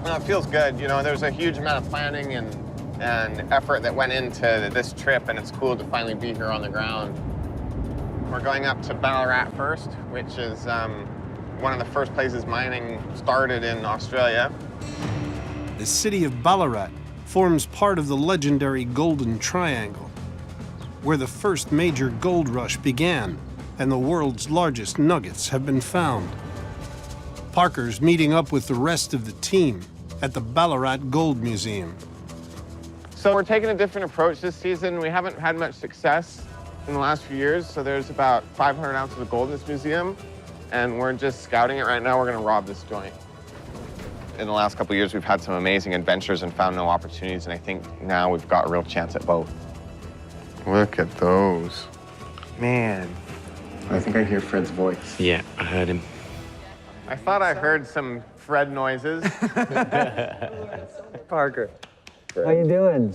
Well, it feels good. You know, there's a huge amount of planning and effort that went into this trip, and it's cool to finally be here on the ground. We're going up to Ballarat first, which is one of the first places mining started in Australia. The city of Ballarat forms part of the legendary Golden Triangle, where the first major gold rush began and the world's largest nuggets have been found. Parker's meeting up with the rest of the team at the Ballarat Gold Museum. So we're taking a different approach this season. We haven't had much success in the last few years, so there's about 500 ounces of gold in this museum, and we're just scouting it right now. We're gonna rob this joint. In the last couple of years, we've had some amazing adventures and found no opportunities, and I think now we've got a real chance at both. Look at those. Man. I think I hear Fred's voice. Yeah, I heard him. I thought I heard some Fred noises. Parker. Fred. How you doing?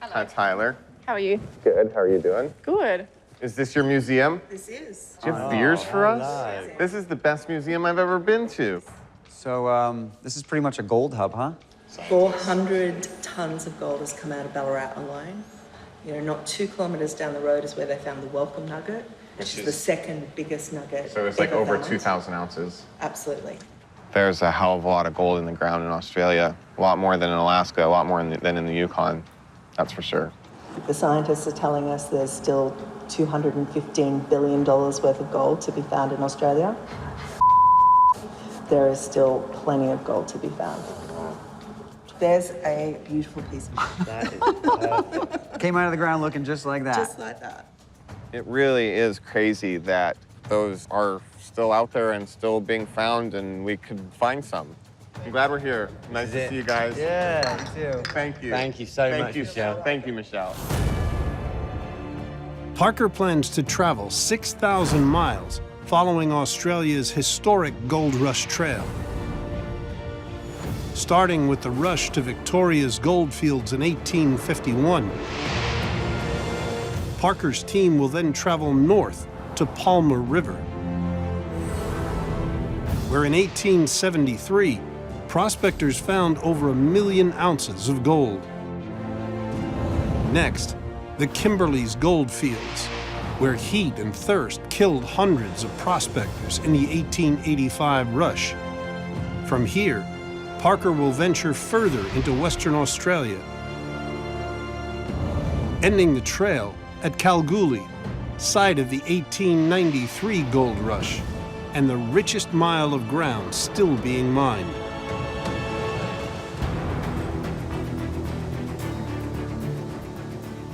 Hi, Tyler. How are you? Good. How are you doing? Good. Is this your museum? This is. Do you have beers for us? This is the best museum I've ever been to. So, this is pretty much a gold hub, huh? 400 tons of gold has come out of Ballarat alone. You know, not 2 kilometres down the road is where they found the Welcome nugget, which is the second biggest nugget. So it's like ever over found. 2,000 ounces. Absolutely. There's a hell of a lot of gold in the ground in Australia. A lot more than in Alaska, a lot more than in the Yukon. That's for sure. The scientists are telling us there's still $215 billion worth of gold to be found in Australia. There is still plenty of gold to be found. There's a beautiful piece of That is perfect. Came out of the ground looking just like that. just like that. It really is crazy that those are still out there and still being found, and we could find some. I'm glad we're here. Nice to see you guys. Yeah, me too. Thank you. Thank you so much, Michelle. Thank you, Michelle. Parker plans to travel 6,000 miles following Australia's historic Gold Rush Trail. Starting with the rush to Victoria's goldfields in 1851, Parker's team will then travel north to Palmer River, where in 1873, prospectors found over 1 million ounces of gold. Next, the Kimberley's gold fields, where heat and thirst killed hundreds of prospectors in the 1885 rush. From here, Parker will venture further into Western Australia, ending the trail at Kalgoorlie, site of the 1893 gold rush, and the richest mile of ground still being mined.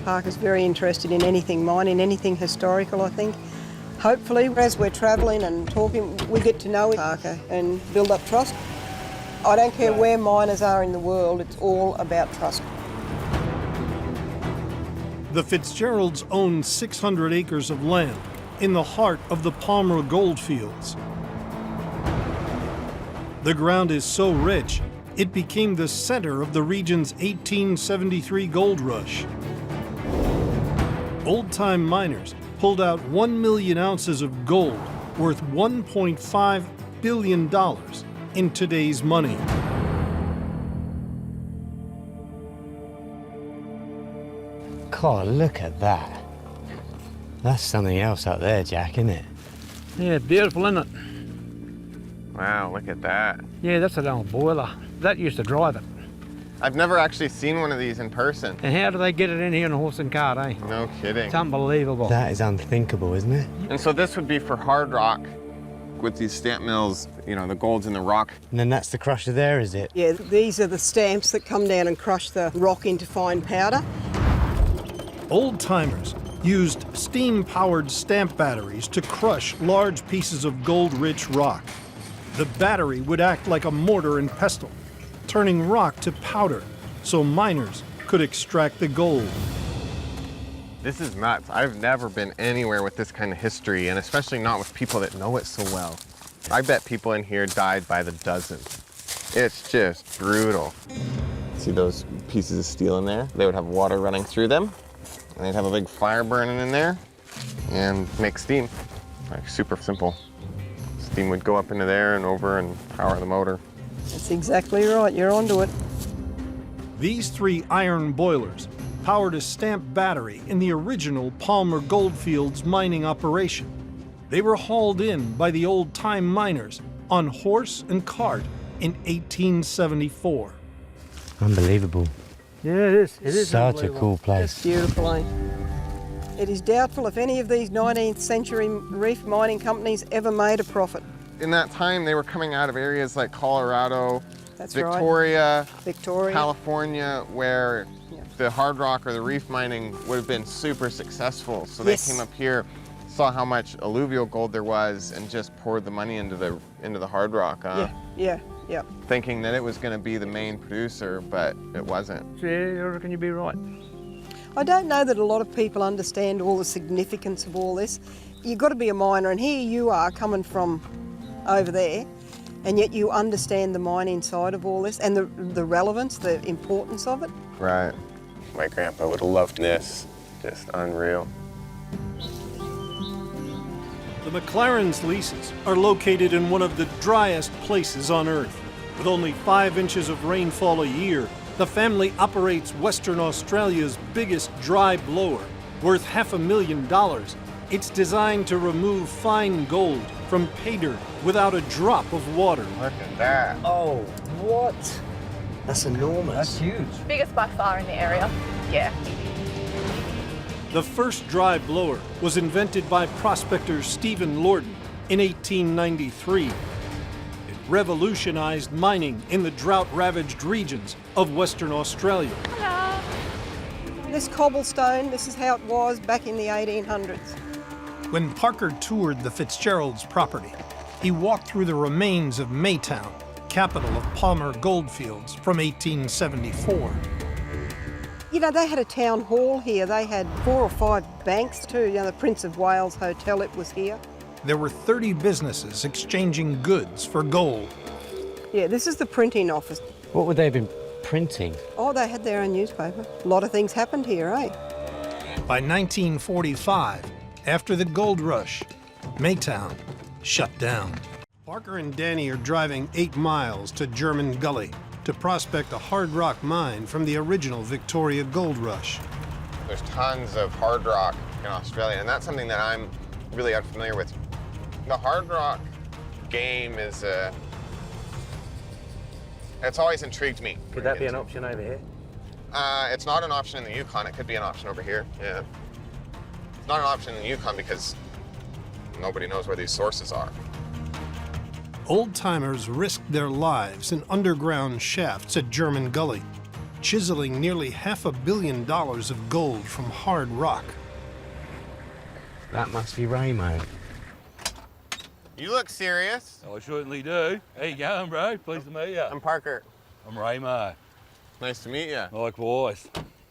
Parker's very interested in anything mining, anything historical, I think. Hopefully, as we're travelling and talking, we get to know Parker and build up trust. I don't care where miners are in the world, it's all about trust. The Fitzgeralds own 600 acres of land in the heart of the Palmer goldfields. The ground is so rich, it became the center of the region's 1873 gold rush. Old-time miners pulled out 1 million ounces of gold worth $1.5 billion in today's money. God, look at that. That's something else up there, Jack, isn't it? Yeah, beautiful, isn't it? Wow, look at that. Yeah, that's an old boiler. That used to drive it. I've never actually seen one of these in person. And how do they get it in here in a horse and cart, eh? No kidding. It's unbelievable. That is unthinkable, isn't it? And so this would be for hard rock with these stamp mills, you know, the gold's in the rock. And then that's the crusher there, is it? Yeah, these are the stamps that come down and crush the rock into fine powder. Old-timers used steam-powered stamp batteries to crush large pieces of gold-rich rock. The battery would act like a mortar and pestle, turning rock to powder so miners could extract the gold. This is nuts. I've never been anywhere with this kind of history, and especially not with people that know it so well. I bet people in here died by the dozen. It's just brutal. See those pieces of steel in there? They would have water running through them, and they'd have a big fire burning in there and make steam. Like, super simple. Steam would go up into there and over and power the motor. That's exactly right. You're onto it. These 3 iron boilers powered a stamp battery in the original Palmer Goldfields mining operation. They were hauled in by the old-time miners on horse and cart in 1874. Unbelievable. Yeah, it is. It is Such a unbelievable. cool It's place. beautiful, eh? It is doubtful if any of these 19th century reef mining companies ever made a profit. In that time, they were coming out of areas like Colorado, That's right. Victoria, California, where Yeah. the hard rock or the reef mining would have been super successful. So they Yes. came up here, saw how much alluvial gold there was, and just poured the money into the hard rock, Yeah. thinking that it was going to be the main producer, but it wasn't. Yeah, I reckon you'd be right. I don't know that a lot of people understand all the significance of all this. You've got to be a miner, and here you are coming from over there, and yet you understand the mining side of all this and the relevance, the importance of it. Right. My grandpa would have loved this. Just unreal. The McLaren's leases are located in one of the driest places on Earth. With only 5 inches of rainfall a year, the family operates Western Australia's biggest dry blower, worth $500,000. It's designed to remove fine gold from pay dirt without a drop of water. Look at that. Oh, what? That's enormous. That's huge. Biggest by far in the area. Yeah. The first dry blower was invented by prospector Stephen Lorden in 1893. It revolutionized mining in the drought-ravaged regions of Western Australia. This cobblestone, this is how it was back in the 1800s. When Parker toured the Fitzgerald's property, he walked through the remains of Maytown, capital of Palmer Goldfields, from 1874. You know, they had a town hall here. They had 4 or 5 banks too. You know, the Prince of Wales Hotel, it was here. There were 30 businesses exchanging goods for gold. Yeah, this is the printing office. What would they have been printing? Oh, they had their own newspaper. A lot of things happened here, eh? By 1945, after the gold rush, Maytown shut down. Parker and Danny are driving 8 miles to German Gully to prospect a hard rock mine from the original Victoria gold rush. There's tons of hard rock in Australia, and that's something that I'm really unfamiliar with. The hard rock game is it's always intrigued me. Could that be an option over here? It's not an option in the Yukon. It could be an option over here, yeah. It's not an option in the Yukon because nobody knows where these sources are. Old-timers risked their lives in underground shafts at German Gully, chiseling nearly $500 million of gold from hard rock. That must be Ramo. You look serious. I certainly do. How you going, bro? Pleased to meet you. I'm Parker. I'm Ramo. Nice to meet you. Likewise.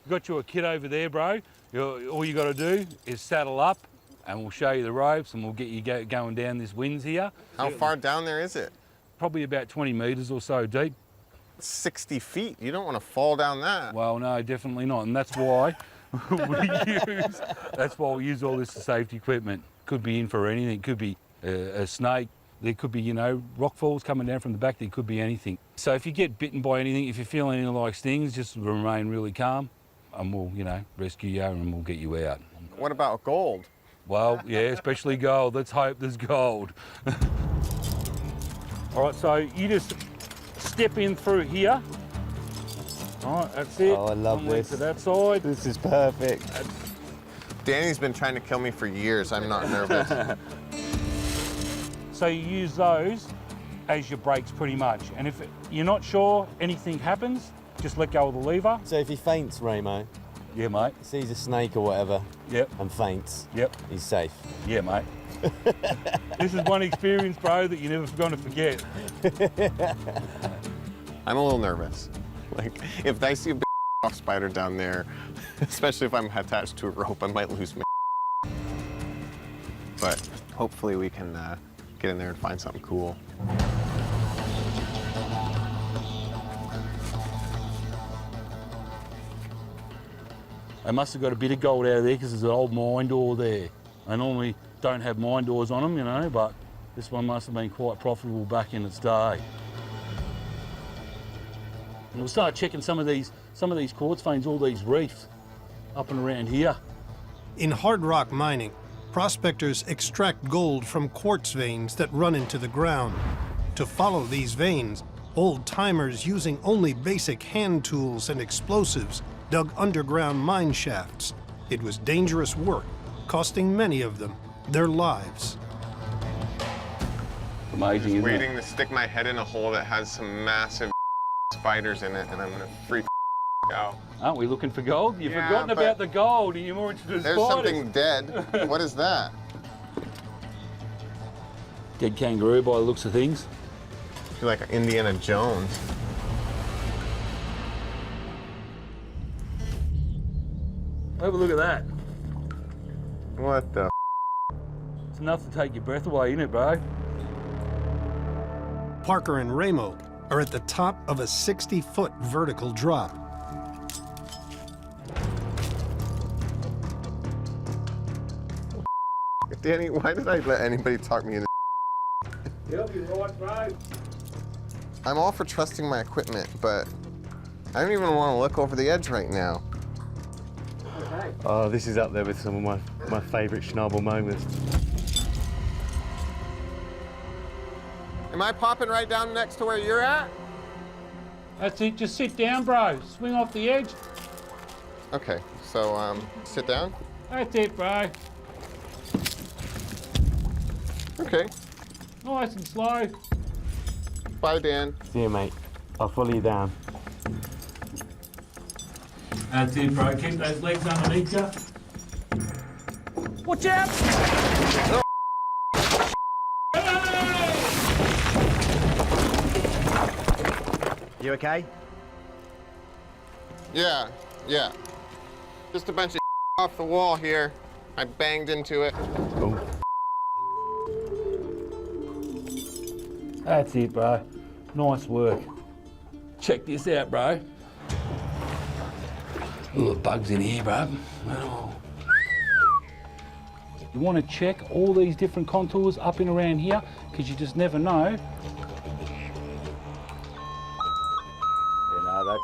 Got you a kit over there, bro. All you got to do is saddle up and we'll show you the ropes and we'll get you going down this winds here. How far down there is it? Probably about 20 metres or so deep. 60 feet. You don't want to fall down that. Well, no, definitely not. And that's why we use all this safety equipment. Could be in for anything. It could be a snake. There could be, rock falls coming down from the back. There could be anything. So if you get bitten by anything, if you're feeling anything like stings, just remain really calm and we'll, rescue you and we'll get you out. What about gold? Well, yeah, especially gold. Let's hope there's gold. All right, so you just step in through here. All right, that's it. Oh, I love One leg this. to that side. This is perfect. Danny's been trying to kill me for years. I'm not nervous. So you use those as your brakes pretty much. And if you're not sure anything happens, just let go of the lever. So if he faints, Ramo, Yeah, mate. sees a snake or whatever, Yep. and faints, Yep. he's safe. Yeah, mate. This is one experience, bro, that you're never going to forget. I'm a little nervous. Like, if I see a big off spider down there, especially if I'm attached to a rope, I might lose my. But hopefully we can get in there and find something cool. They must have got a bit of gold out of there because there's an old mine door there. They normally don't have mine doors on them, but this one must have been quite profitable back in its day. And we'll start checking some of these quartz veins, all these reefs up and around here. In hard rock mining, prospectors extract gold from quartz veins that run into the ground. To follow these veins, old-timers using only basic hand tools and explosives dug underground mine shafts. It was dangerous work, costing many of them their lives. Amazing, isn't Waiting to stick my head in a hole that has some massive spiders in it, and I'm gonna freak out. Aren't we looking for gold? You've Yeah, forgotten but about the gold and you're more interested in There's spiders. something dead. What is that? Dead kangaroo by the looks of things. I feel like Indiana Jones. Have a look at that. What the? It's enough to take your breath away, isn't it, bro? Parker and Ramo are at the top of a 60-foot vertical drop. Danny, why did I let anybody talk me into? You'll be right, bro. I'm all for trusting my equipment, but I don't even want to look over the edge right now. Oh, this is up there with some of my favourite Schnabel moments. Am I popping right down next to where you're at? That's it, just sit down, bro. Swing off the edge. Okay, so sit down. That's it, bro. Okay, Nice and slow. bye, Dan. See you, mate. I'll follow you down. That's it, bro. Keep those legs underneath you. Watch out! You okay? Yeah. Just a bunch of off the wall here. I banged into it. Cool. That's it, bro. Nice work. Check this out, bro. Ooh, bugs in here, bro. Oh. You want to check all these different contours up and around here, because you just never know. Yeah, no,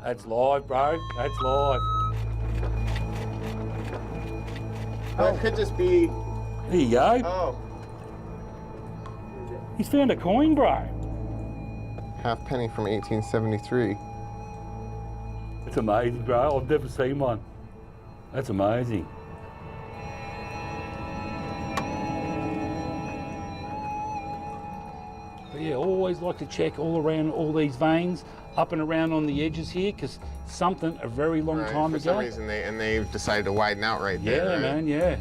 that's live, bro. That's live. That could just be. There you go. Oh. He's found a coin, bro. Half penny from 1873. It's amazing, bro. I've never seen one. That's amazing. But yeah, always like to check all around all these veins, up and around on the edges here, because something a very long Right, time for ago. some reason they've decided to widen out right there. Yeah, right? man, yeah.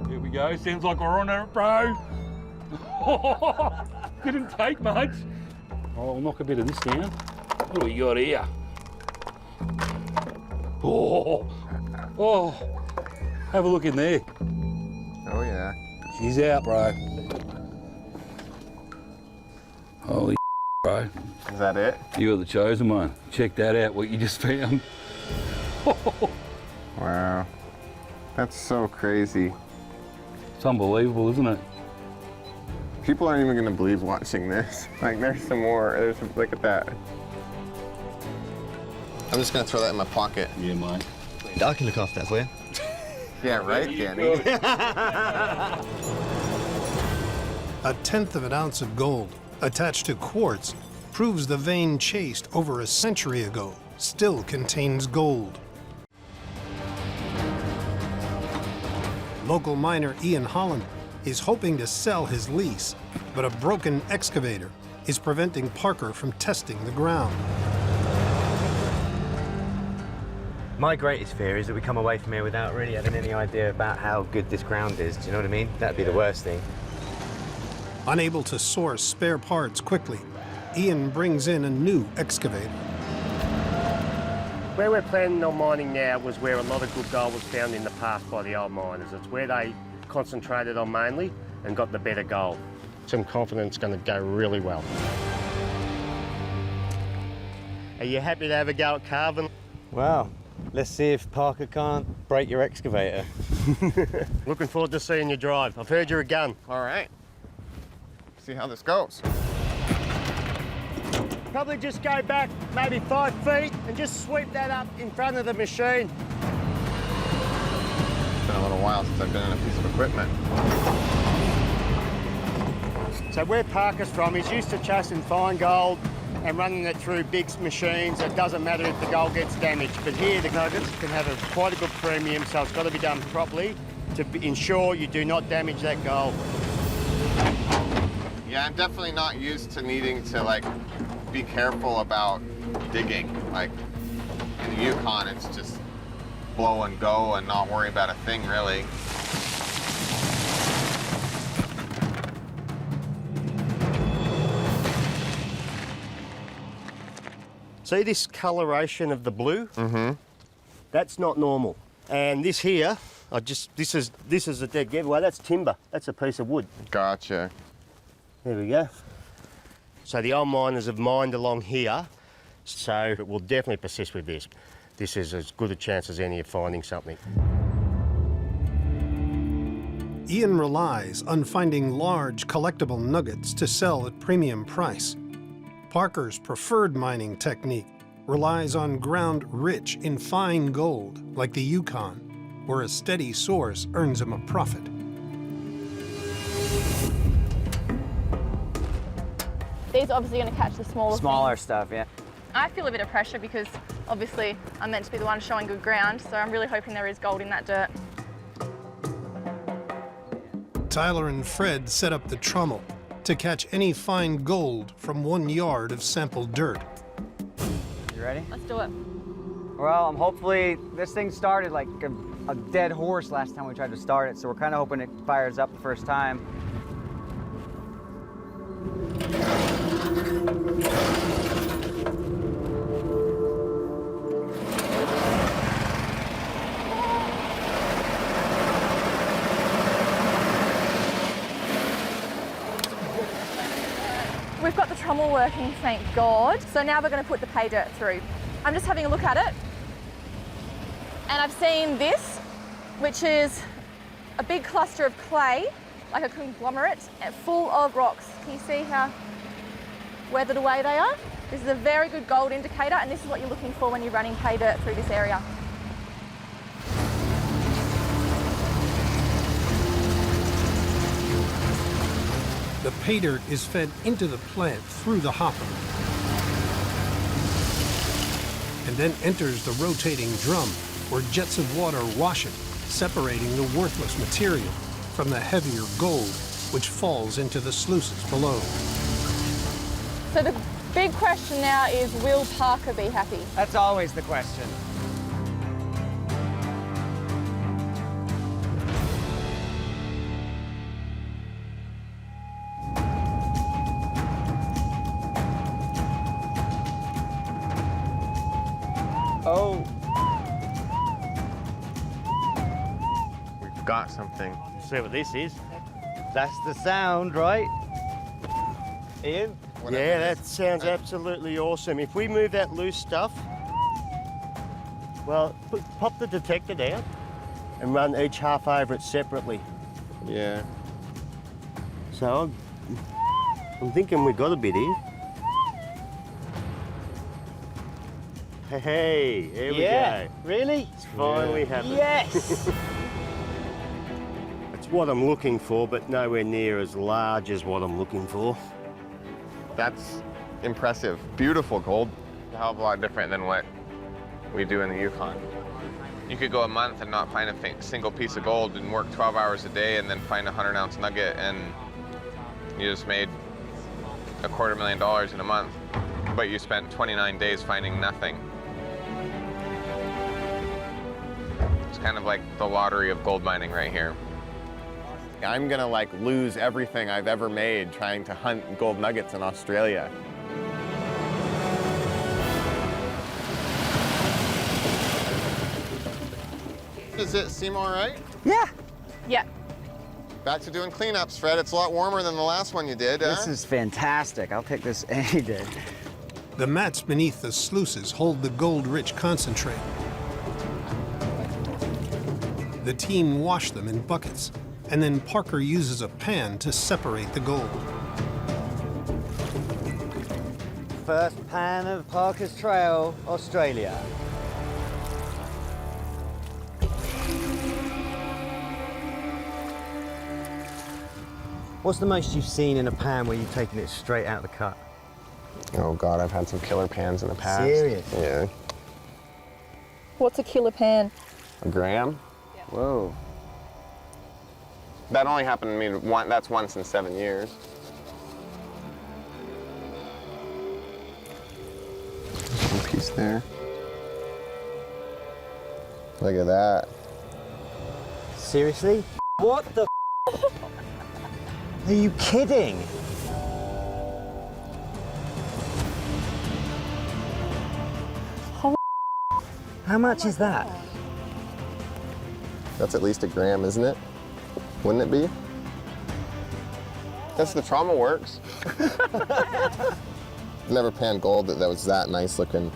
Here we go. Sounds like we're on it, bro. Didn't take much. Oh, I'll knock a bit of this down. What do we got here? Oh, have a look in there. Oh yeah. She's out, bro. Holy bro. Is that it? You're the chosen one. Check that out, what you just found. Wow. That's so crazy. It's unbelievable, isn't it? People aren't even gonna believe watching this. Like, there's some more. Look at that. I'm just gonna throw that in my pocket. Yeah, mate. I can look after that for you. Yeah, right, Danny. A tenth of an ounce of gold attached to quartz proves the vein chased over a century ago still contains gold. Local miner Ian Holland is hoping to sell his lease, but a broken excavator is preventing Parker from testing the ground. My greatest fear is that we come away from here without really having any idea about how good this ground is. Do you know what I mean? That'd be the worst thing. Unable to source spare parts quickly, Ian brings in a new excavator. Where we're planning on mining now was where a lot of good gold was found in the past by the old miners. It's where they concentrated on mainly and got the better gold. Some confidence going to go really well. Are you happy to have a go at carving? Well, let's see if Parker can't break your excavator. Looking forward to seeing you drive. I've heard you're a gun. All right. See how this goes. Probably just go back maybe 5 feet and just sweep that up in front of the machine. It's been a little while since I've been in a piece of equipment. So where Parker's from, he's used to chasing fine gold and running it through big machines. It doesn't matter if the gold gets damaged. But here, the nuggets can have quite a good premium, so it's got to be done properly to ensure you do not damage that gold. Yeah, I'm definitely not used to needing to, like, be careful about digging. Like, in the Yukon, it's just blow and go and not worry about a thing, really. See this coloration of the blue? Mm-hmm. That's not normal. And this here, this is a dead giveaway. That's timber. That's a piece of wood. Gotcha. There we go. So the old miners have mined along here, so it will definitely persist with this. This is as good a chance as any of finding something. Ian relies on finding large collectible nuggets to sell at premium price. Parker's preferred mining technique relies on ground rich in fine gold, like the Yukon, where a steady source earns him a profit. These are obviously going to catch the smaller things. stuff, yeah. I feel a bit of pressure because obviously I'm meant to be the one showing good ground, so I'm really hoping there is gold in that dirt. Tyler and Fred set up the trommel to catch any fine gold from 1 yard of sampled dirt. You ready? Let's do it. Well, hopefully this thing started like a dead horse last time we tried to start it, so we're kind of hoping it fires up the first time. We've got the trommel working, thank God. So now we're going to put the pay dirt through. I'm just having a look at it. And I've seen this, which is a big cluster of clay, like a conglomerate, full of rocks. Can you see how weathered away they are? This is a very good gold indicator, and this is what you're looking for when you're running pay dirt through this area. The pay dirt is fed into the plant through the hopper and then enters the rotating drum where jets of water wash it, separating the worthless material from the heavier gold, which falls into the sluices below. So the big question now is, will Parker be happy? That's always the question. Oh. We've got something. See what this is? That's the sound, right? Ian? Yeah, that sounds absolutely awesome. If we move that loose stuff, well, pop the detector down and run each half over it separately. Yeah. So I'm thinking we've got a bit here. Hey, here we go. Really? It's finally happened. Yes! It's what I'm looking for, but nowhere near as large as what I'm looking for. That's impressive. Beautiful gold. A hell of a lot different than what we do in the Yukon. You could go a month and not find a single piece of gold and work 12 hours a day and then find a 100-ounce nugget, and you just made $250,000 in a month, but you spent 29 days finding nothing. It's kind of like the lottery of gold mining right here. I'm gonna like lose everything I've ever made trying to hunt gold nuggets in Australia. Does it seem all right? Yeah. Yeah. Back to doing cleanups, Fred. It's a lot warmer than the last one you did, This is fantastic. I'll take this any day. The mats beneath the sluices hold the gold-rich concentrate. The team wash them in buckets, and then Parker uses a pan to separate the gold. First pan of Parker's Trail, Australia. What's the most you've seen in a pan where you've taken it straight out of the cut? Oh God, I've had some killer pans in the past. Serious? Yeah. What's a killer pan? A gram? Yeah. Whoa. That only happened to me that's once in 7 years. One piece there. Look at that. Seriously? What the Are you kidding? How much is that? That's at least a gram, isn't it? Wouldn't it be? That's the trauma works. Never panned gold that was that nice looking.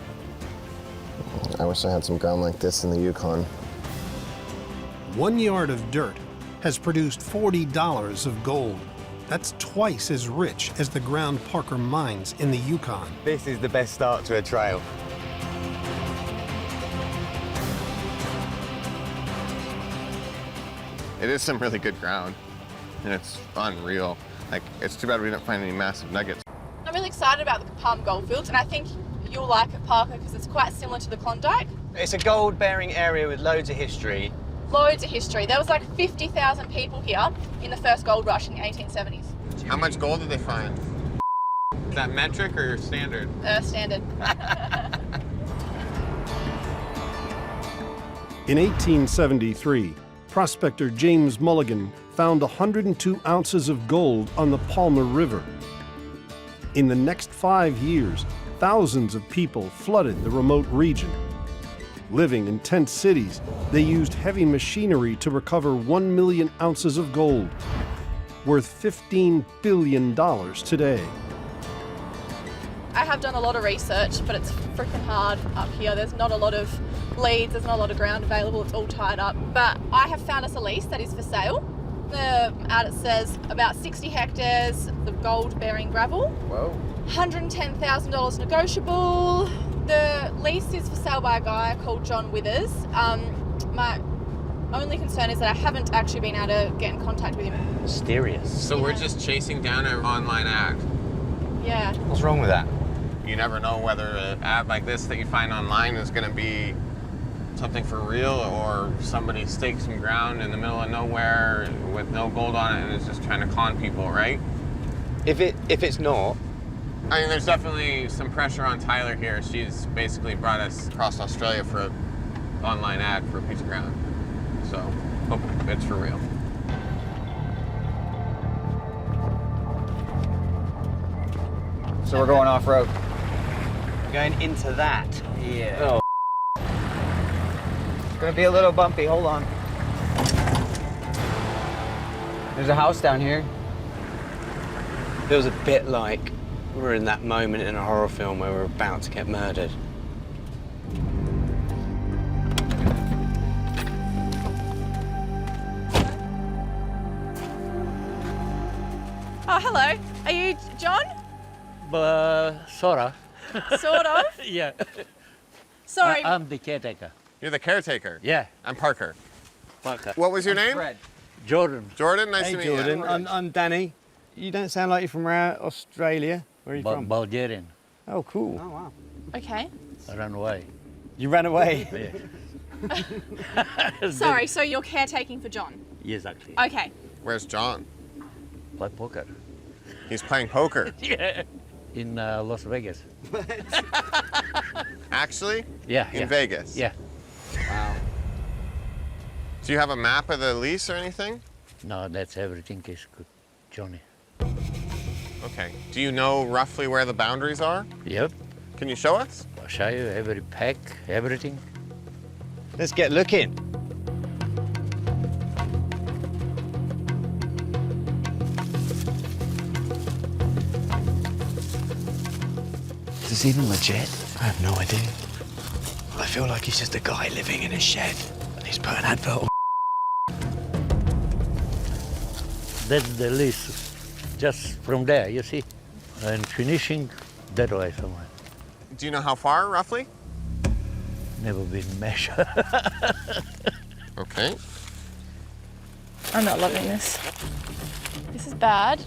I wish I had some ground like this in the Yukon. 1 yard of dirt has produced $40 of gold. That's twice as rich as the ground Parker mines in the Yukon. This is the best start to a trail. It is some really good ground, and it's unreal. Like, it's too bad we didn't find any massive nuggets. I'm really excited about the Palm Goldfields, and I think you'll like it, Parker, because it's quite similar to the Klondike. It's a gold-bearing area with loads of history. Loads of history. There was like 50,000 people here in the first gold rush in the 1870s. How much gold did they find? Is that metric or standard? Standard. In 1873, prospector James Mulligan found 102 ounces of gold on the Palmer River. In the next 5 years, thousands of people flooded the remote region. Living in tent cities, they used heavy machinery to recover 1 million ounces of gold, worth $15 billion today. I have done a lot of research, but it's freaking hard up here. There's not a lot of leads, there's not a lot of ground available, it's all tied up. But I have found us a lease that is for sale. The ad, it says about 60 hectares of gold-bearing gravel. Whoa. $110,000 negotiable. The lease is for sale by a guy called John Withers. My only concern is that I haven't actually been able to get in contact with him. Mysterious. So we're just chasing down an online ad. Yeah. What's wrong with that? You never know whether an ad like this that you find online is going to be something for real, or somebody staked some ground in the middle of nowhere with no gold on it and is just trying to con people, right? If it's not, I mean, there's definitely some pressure on Tyler here. She's basically brought us across Australia for an online ad for a piece of ground. So, hope it's for real. So we're going off-road. Going into that. Yeah. Oh. It's gonna be a little bumpy, hold on. There's a house down here. feels a bit like we're in that moment in a horror film where we're about to get murdered. Oh, hello. Are you John? Sort of. Sort of? Yeah. Sorry. I'm the caretaker. You're the caretaker? Yeah. I'm Parker. Parker. What was your name? Fred. Jordan. Jordan, nice Hey to meet Jordan, you. I'm Danny. You don't sound like you're from around Australia. Where are you from? Bulgarian. Oh, cool. Oh, wow. Okay. I ran away. You ran away? Yeah. Sorry, so you're caretaking for John? Yes, actually. Okay. Where's John? Play poker. He's playing poker. Yeah. In Las Vegas. Actually? Yeah. In Vegas? Yeah. Wow. Do you have a map of the lease or anything? No, that's everything is good, Johnny. Okay. Do you know roughly where the boundaries are? Yep. Can you show us? I'll show you every pack, everything. Let's get looking. Is this even legit? I have no idea. I feel like he's just a guy living in a shed and he's put an advert on. That's the lease, just from there, you see? And finishing that way somewhere. Do you know how far, roughly? Never been measured. Okay. I'm not loving this. This is bad.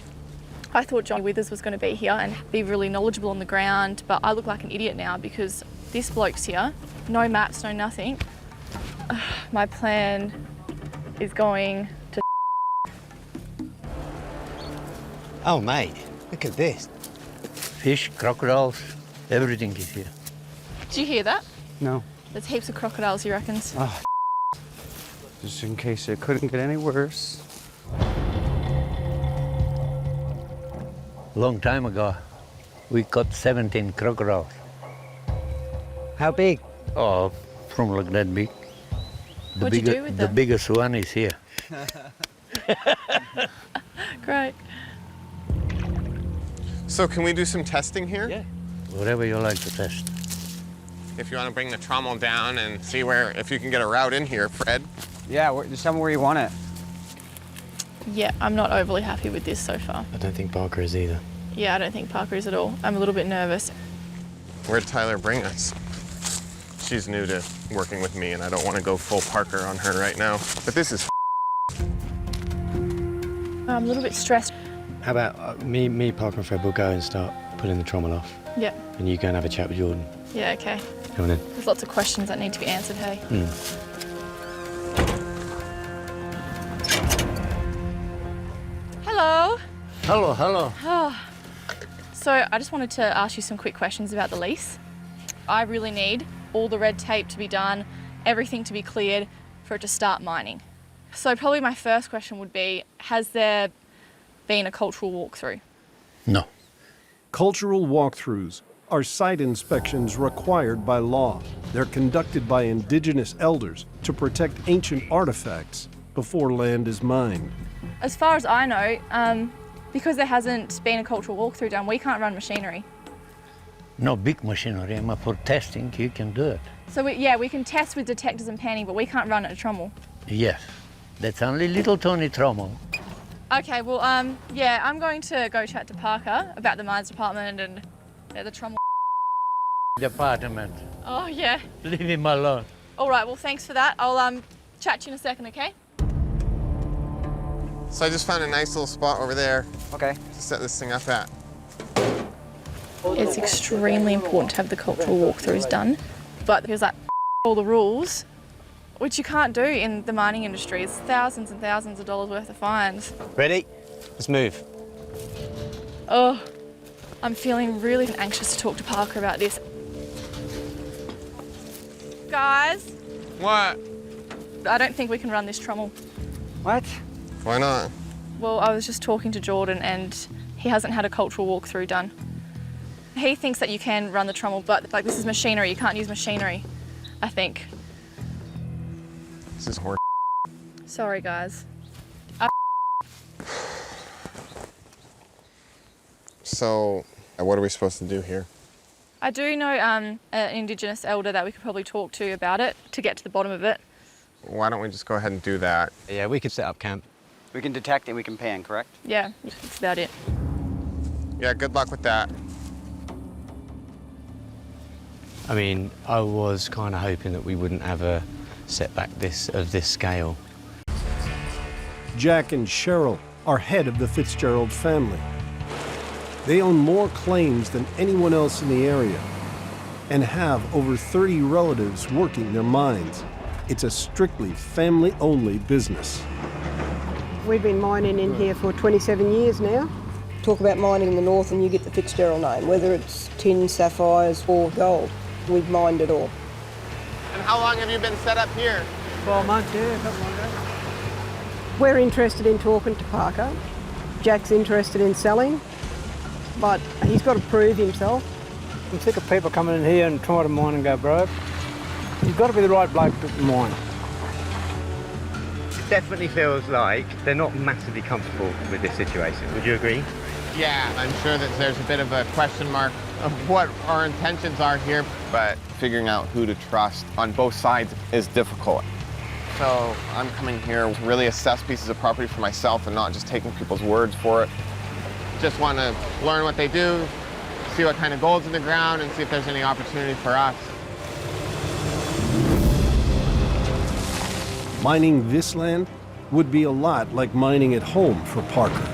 I thought Johnny Withers was going to be here and be really knowledgeable on the ground, but I look like an idiot now because this bloke's here. No maps, no nothing. My plan is going to... Oh, mate, look at this. Fish, crocodiles, everything is here. Did you hear that? No. There's heaps of crocodiles, he reckons. Oh, just in case it couldn't get any worse. Long time ago, we caught 17 crocodiles. How big? Oh, from like that big. What'd you do with the them? biggest one is here. Great. So can we do some testing here? Yeah. Whatever you like to test. If you want to bring the trommel down and see if you can get a route in here, Fred. Yeah, just tell me where you want it. Yeah, I'm not overly happy with this so far. I don't think Parker is either. Yeah, I don't think Parker is at all. I'm a little bit nervous. Where'd Tyler bring us? She's new to working with me, and I don't want to go full Parker on her right now. But this is I'm a little bit stressed. How about me, Parker and Fred will go and start pulling the trommel off. Yeah. And you go and have a chat with Jordan. Yeah, okay. Come on in. There's lots of questions that need to be answered, hey? Hello. Hello, hello. So I just wanted to ask you some quick questions about the lease. I really need all the red tape to be done, everything to be cleared for it to start mining. So probably my first question would be, has there been a cultural walkthrough? No. Cultural walkthroughs are site inspections required by law. They're conducted by Indigenous elders to protect ancient artifacts before land is mined. As far as I know, because there hasn't been a cultural walkthrough done, we can't run machinery. No big machinery, but for testing you can do it. So we can test with detectors and panning, but we can't run at a trommel. Yes. That's only little Tony trommel. Okay, well, yeah, I'm going to go chat to Parker about the mines department and the trommel. Department. Oh, yeah. Leave him alone. All right, well, thanks for that. I'll chat to you in a second, okay? So I just found a nice little spot over there Okay. to set this thing up at. It's extremely important to have the cultural walkthroughs done, but there's like all the rules, which you can't do in the mining industry. It's thousands and thousands of dollars worth of fines. Ready? Let's move. Oh, I'm feeling really anxious to talk to Parker about this. Guys, What? I don't think we can run this trommel. What? Why not? Well, I was just talking to Jordan and he hasn't had a cultural walkthrough done. He thinks that you can run the trommel, but like this is machinery, you can't use machinery, I think. This is horse. Sorry, guys. So, what are we supposed to do here? I do know an Indigenous elder that we could probably talk to about it to get to the bottom of it. Why don't we just go ahead and do that? Yeah, we could set up camp. We can detect and we can pan, correct? Yeah, that's about it. Yeah, good luck with that. I mean, I was kind of hoping that we wouldn't have a setback of this scale. Jack and Cheryl are head of the Fitzgerald family. They own more claims than anyone else in the area and have over 30 relatives working their mines. It's a strictly family-only business. We've been mining in here for 27 years now. Talk about mining in the north and you get the Fitzgerald name, whether it's tin, sapphires or gold. We've mined it all. And how long have you been set up here? 12 months, yeah, a couple months. We're interested in talking to Parker. Jack's interested in selling, but he's got to prove himself. I'm sick of people coming in here and trying to mine and go broke. You've got to be the right bloke to mine. It definitely feels like they're not massively comfortable with this situation. Would you agree? Yeah, I'm sure that there's a bit of a question mark of what our intentions are here, but figuring out who to trust on both sides is difficult. So I'm coming here to really assess pieces of property for myself and not just taking people's words for it. Just want to learn what they do, see what kind of gold's in the ground, and see if there's any opportunity for us. Mining this land would be a lot like mining at home for Parker.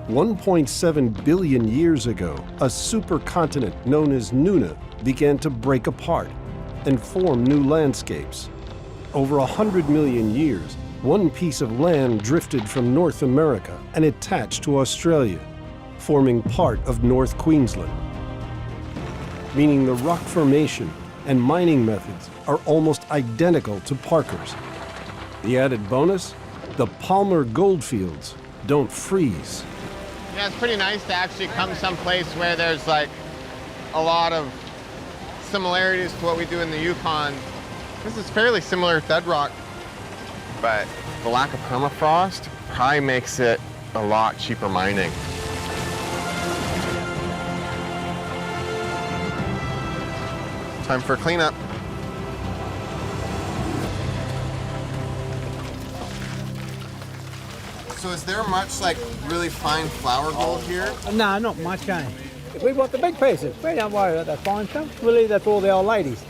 1.7 billion years ago, a supercontinent known as Nuna began to break apart and form new landscapes. Over 100 million years, one piece of land drifted from North America and attached to Australia, forming part of North Queensland. Meaning the rock formation and mining methods are almost identical to Parker's. The added bonus? The Palmer goldfields don't freeze. Yeah, it's pretty nice to actually come someplace where there's like a lot of similarities to what we do in the Yukon. This is fairly similar bedrock, but the lack of permafrost probably makes it a lot cheaper mining. Time for cleanup. So is there much like really fine flour gold here? No, not much, eh? We want the big pieces. We don't worry about that fine stuff. We'll leave that for all the old ladies.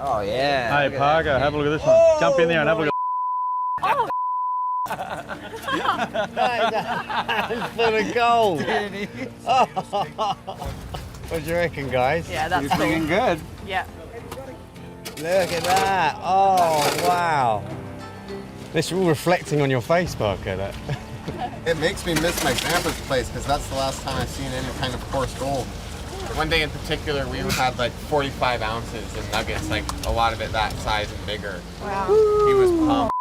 Oh, yeah. Hey, Parker, have a look at this one. Jump in there and have a look It's full of gold. What do you reckon, guys? Yeah, that's You're looking good. Yeah. Look at that. Oh, wow. This is all reflecting on your face, Parker. That. It makes me miss my grandpa's place because that's the last time I've seen any kind of coarse gold. One day in particular, we had like 45 ounces in nuggets, like a lot of it that size and bigger. Wow. He was pumped.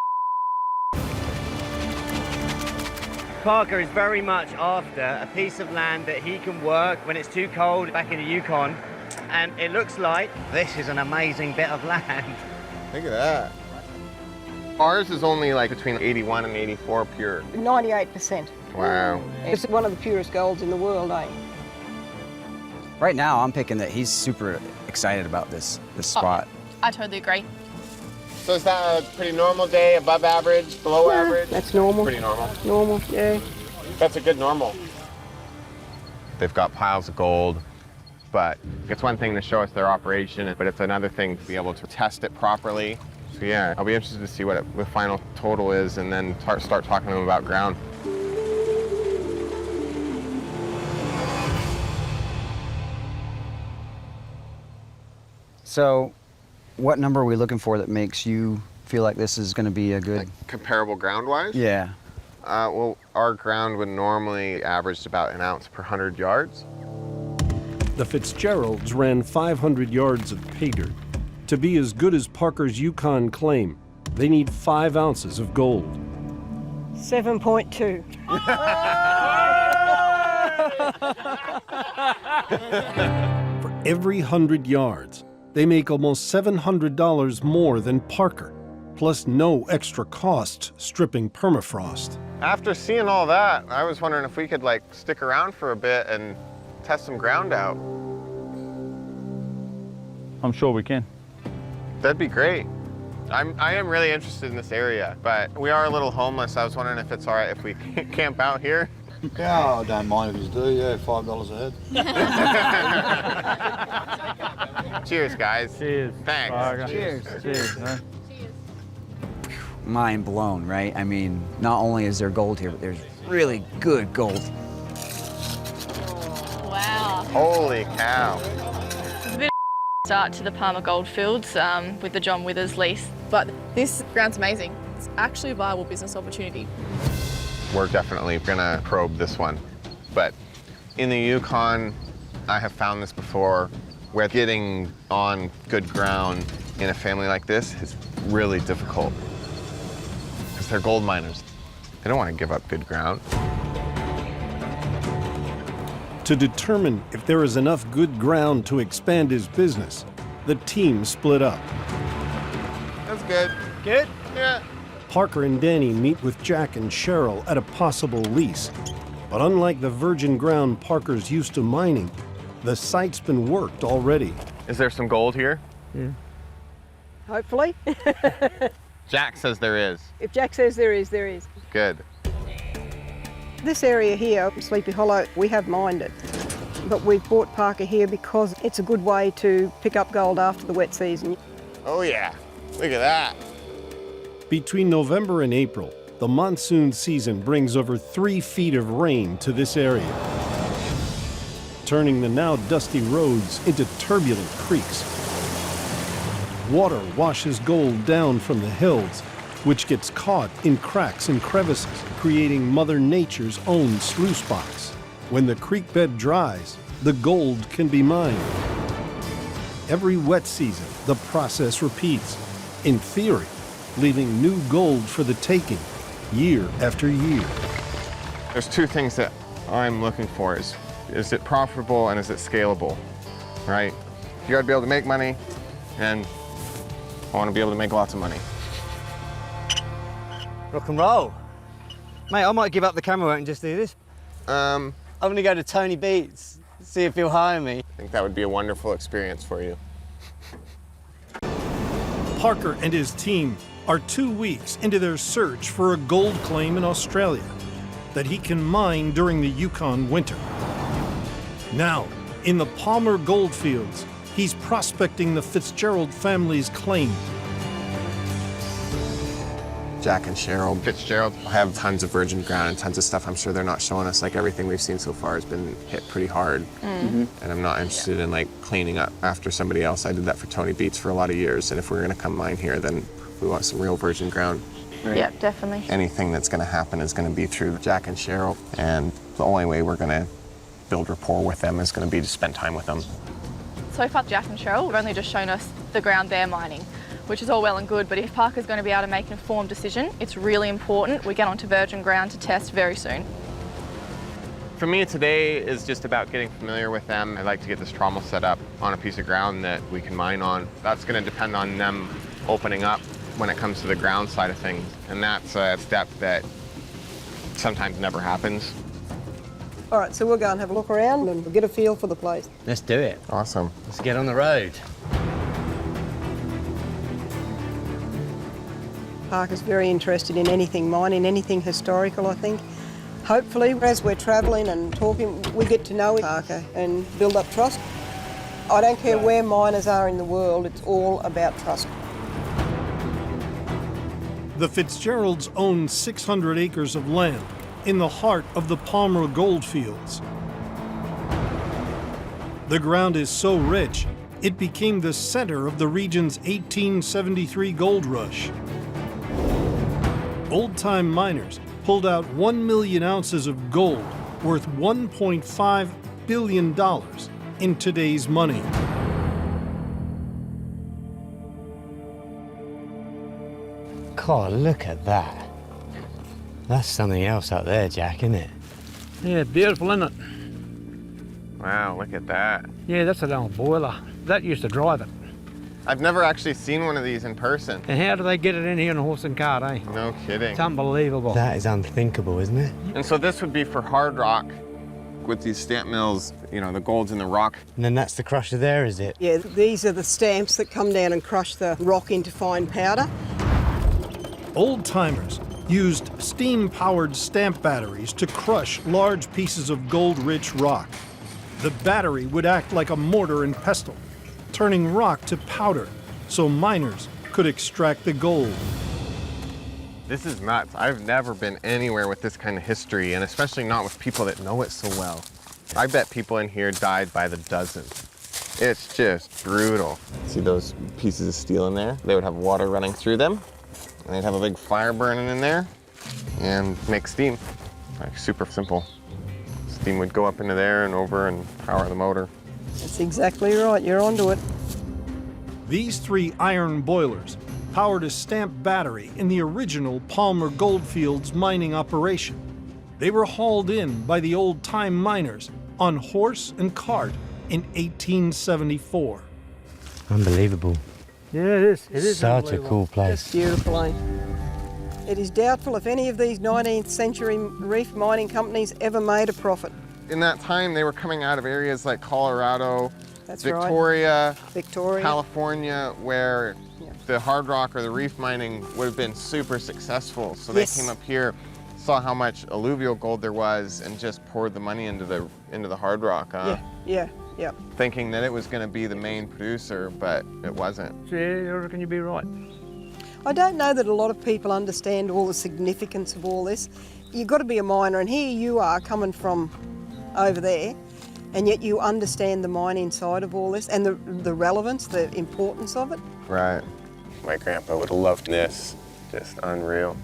Parker is very much after a piece of land that he can work when it's too cold back in the Yukon. And it looks like this is an amazing bit of land. Look at that. Ours is only like between 81 and 84 pure. 98%. Wow. It's one of the purest golds in the world, eh? Right now, I'm picking that he's super excited about this spot. I totally agree. So is that a pretty normal day, above average, below average? That's normal. Pretty normal. Normal, yeah. That's a good normal. They've got piles of gold, but it's one thing to show us their operation, but it's another thing to be able to test it properly. So yeah, I'll be interested to see what the final total is and then start talking to them about ground. So, what number are we looking for that makes you feel like this is going to be a good... Like comparable ground-wise? Yeah. Well, our ground would normally average about an ounce per 100 yards. The Fitzgeralds ran 500 yards of pay dirt. To be as good as Parker's Yukon claim, they need 5 ounces of gold. 7.2. For every 100 yards, they make almost $700 more than Parker, plus no extra costs stripping permafrost. After seeing all that, I was wondering if we could like stick around for a bit and test some ground out. I'm sure we can. That'd be great. I am really interested in this area, but we are a little homeless. I was wondering if it's all right if we camp out here. Yeah, I don't mind if you do, yeah, $5 a head. Cheers, guys. Cheers. Thanks. Cheers. Cheers. Man. Mind blown, right? I mean, not only is there gold here, but there's really good gold. Wow. Holy cow. It's a bit of a start to the Palmer Goldfields with the John Withers lease. But this ground's amazing. It's actually a viable business opportunity. We're definitely gonna probe this one. But in the Yukon, I have found this before, where getting on good ground in a family like this is really difficult. Because they're gold miners. They don't want to give up good ground. To determine if there is enough good ground to expand his business, the team split up. That's good. Good? Yeah. Parker and Danny meet with Jack and Cheryl at a possible lease. But unlike the virgin ground Parker's used to mining, the site's been worked already. Is there some gold here? Yeah. Hopefully. Jack says there is. If Jack says there is, there is. Good. This area here, Sleepy Hollow, we have mined it. But we've bought Parker here because it's a good way to pick up gold after the wet season. Oh yeah, look at that. Between November and April, the monsoon season brings over 3 feet of rain to this area, turning the now dusty roads into turbulent creeks. Water washes gold down from the hills, which gets caught in cracks and crevices, creating Mother Nature's own sluice box. When the creek bed dries, the gold can be mined. Every wet season, the process repeats, in theory, leaving new gold for the taking, year after year. There's 2 things that I'm looking for is it profitable and is it scalable, right? You gotta be able to make money, and I wanna be able to make lots of money. Rock and roll. Mate, I might give up the camera work and just do this. I'm gonna go to Tony Beats, see if he'll hire me. I think that would be a wonderful experience for you. Parker and his team are 2 weeks into their search for a gold claim in Australia that he can mine during the Yukon winter. Now, in the Palmer goldfields, he's prospecting the Fitzgerald family's claim. Jack and Cheryl Fitzgerald have tons of virgin ground and tons of stuff I'm sure they're not showing us. Like everything we've seen so far has been hit pretty hard. And I'm not interested in like cleaning up after somebody else. I did that for Tony Beats for a lot of years. And if we're gonna come mine here, then we want some real virgin ground. Yeah, definitely. Anything that's gonna happen is gonna be through Jack and Cheryl. And the only way we're gonna build rapport with them is gonna be to spend time with them. So far, Jack and Cheryl have only just shown us the ground they're mining, which is all well and good, but if Parker's going to be able to make an informed decision, it's really important we get onto virgin ground to test very soon. For me, today is just about getting familiar with them. I'd like to get this trommel set up on a piece of ground that we can mine on. That's going to depend on them opening up when it comes to the ground side of things, and that's a step that sometimes never happens. All right, so we'll go and have a look around and get a feel for the place. Let's do it. Awesome. Let's get on the road. Parker's very interested in anything mining, anything historical, I think. Hopefully, as we're travelling and talking, we get to know Parker and build up trust. I don't care where miners are in the world, it's all about trust. The Fitzgeralds own 600 acres of land in the heart of the Palmer goldfields. The ground is so rich, it became the center of the region's 1873 gold rush. Old-time miners pulled out 1 million ounces of gold worth $1.5 billion in today's money. God, look at that. That's something else out there, Jack, isn't it? Yeah, beautiful, isn't it? Wow, look at that. Yeah, that's an old boiler. That used to drive it. I've never actually seen one of these in person. And how do they get it in here in a horse and cart, eh? No kidding. It's unbelievable. That is unthinkable, isn't it? And so this would be for hard rock with these stamp mills, you know, the gold's in the rock. And then that's the crusher there, is it? Yeah, these are the stamps that come down and crush the rock into fine powder. Old-timers used steam-powered stamp batteries to crush large pieces of gold-rich rock. The battery would act like a mortar and pestle, turning rock to powder so miners could extract the gold. This is nuts. I've never been anywhere with this kind of history, and especially not with people that know it so well. I bet people in here died by the dozen. It's just brutal. See those pieces of steel in there? They would have water running through them, and they'd have a big fire burning in there and make steam. Like super simple. Steam would go up into there and over and power the motor. That's exactly right, you're onto it. These 3 iron boilers powered a stamp battery in the original Palmer Goldfields mining operation. They were hauled in by the old-time miners on horse and cart in 1874. Unbelievable. Yeah, it is. It is such a cool place. It's beautiful, eh? It is doubtful if any of these 19th century reef mining companies ever made a profit. In that time, they were coming out of areas like Colorado, That's Victoria, right. Victoria, California, where the hard rock or the reef mining would have been super successful. So they came up here, saw how much alluvial gold there was, and just poured the money into the hard rock. Yeah. Thinking that it was going to be the main producer, but it wasn't. Yeah, I reckon you'd be right. I don't know that a lot of people understand all the significance of all this. You've got to be a miner, and here you are coming from over there, and yet you understand the mining side of all this and the relevance, the importance of it. Right. My grandpa would have loved this. Just unreal.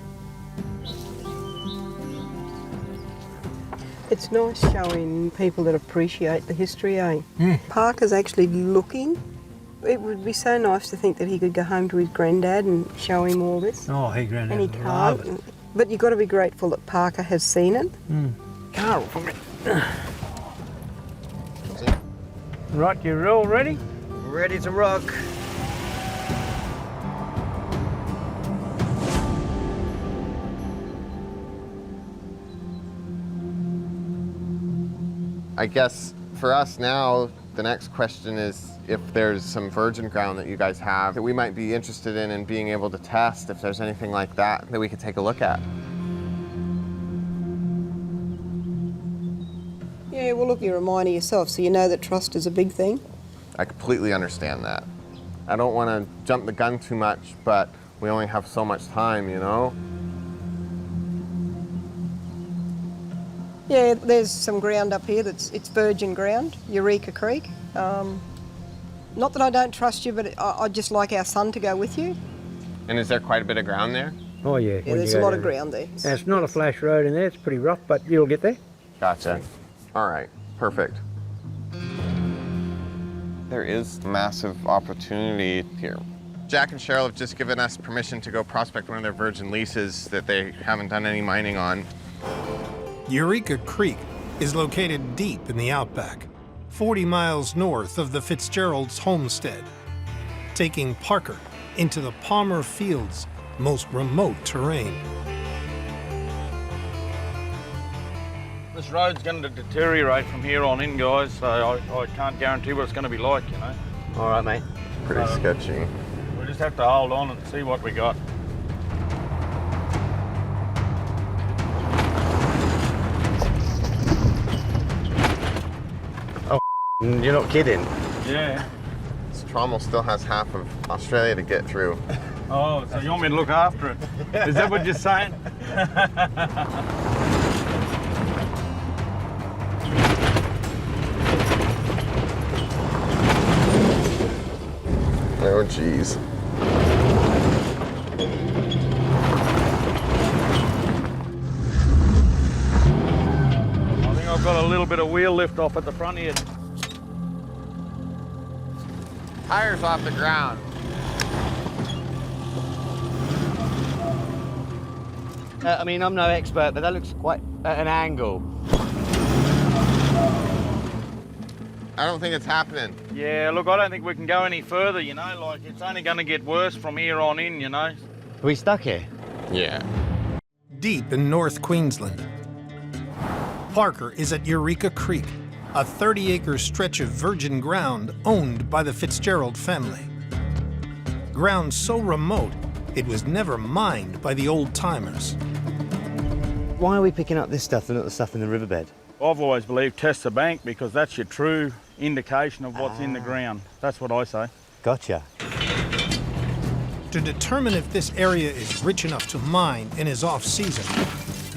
It's nice showing people that appreciate the history, eh? Parker's actually looking. It would be so nice to think that he could go home to his granddad and show him all this. Oh, hey, Granddad, And he love can't. it. But you've got to be grateful that Parker has seen it. Carl, right, you're all ready? Ready to rock. I guess for us now, the next question is if there's some virgin ground that you guys have that we might be interested in being able to test, if there's anything like that that we could take a look at. Yeah, well, look, you're a miner yourself, so you know that trust is a big thing. I completely understand that. I don't want to jump the gun too much, but we only have so much time, you know? Yeah, there's some ground up here it's virgin ground, Eureka Creek. Not that I don't trust you, but I'd just like our son to go with you. And is there quite a bit of ground there? Oh, yeah. Yeah, there's a lot of ground there. And it's not a flash road in there, it's pretty rough, but you'll get there. Gotcha. All right, perfect. There is massive opportunity here. Jack and Cheryl have just given us permission to go prospect one of their virgin leases that they haven't done any mining on. Eureka Creek is located deep in the outback, 40 miles north of the Fitzgerald's homestead, taking Parker into the Palmer Field's most remote terrain. This road's going to deteriorate from here on in, guys, so I can't guarantee what it's going to be like, you know. All right, mate. Pretty sketchy. We just have to hold on and see what we got. You're not kidding. Yeah. This trommel still has half of Australia to get through. Oh, so you want me to look after it? Is that what you're saying? Oh, geez. I think I've got a little bit of wheel lift off at the front here. Tires off the ground. I mean, I'm no expert, but that looks quite at an angle. I don't think it's happening. Yeah, look, I don't think we can go any further, you know, like it's only going to get worse from here on in, you know. Are we stuck here? Yeah. Deep in North Queensland, Parker is at Eureka Creek, a 30-acre stretch of virgin ground owned by the Fitzgerald family. Ground so remote, it was never mined by the old-timers. Why are we picking up this stuff and not the stuff in the riverbed? I've always believed test the bank because that's your true indication of what's in the ground. That's what I say. Gotcha. To determine if this area is rich enough to mine in his off-season,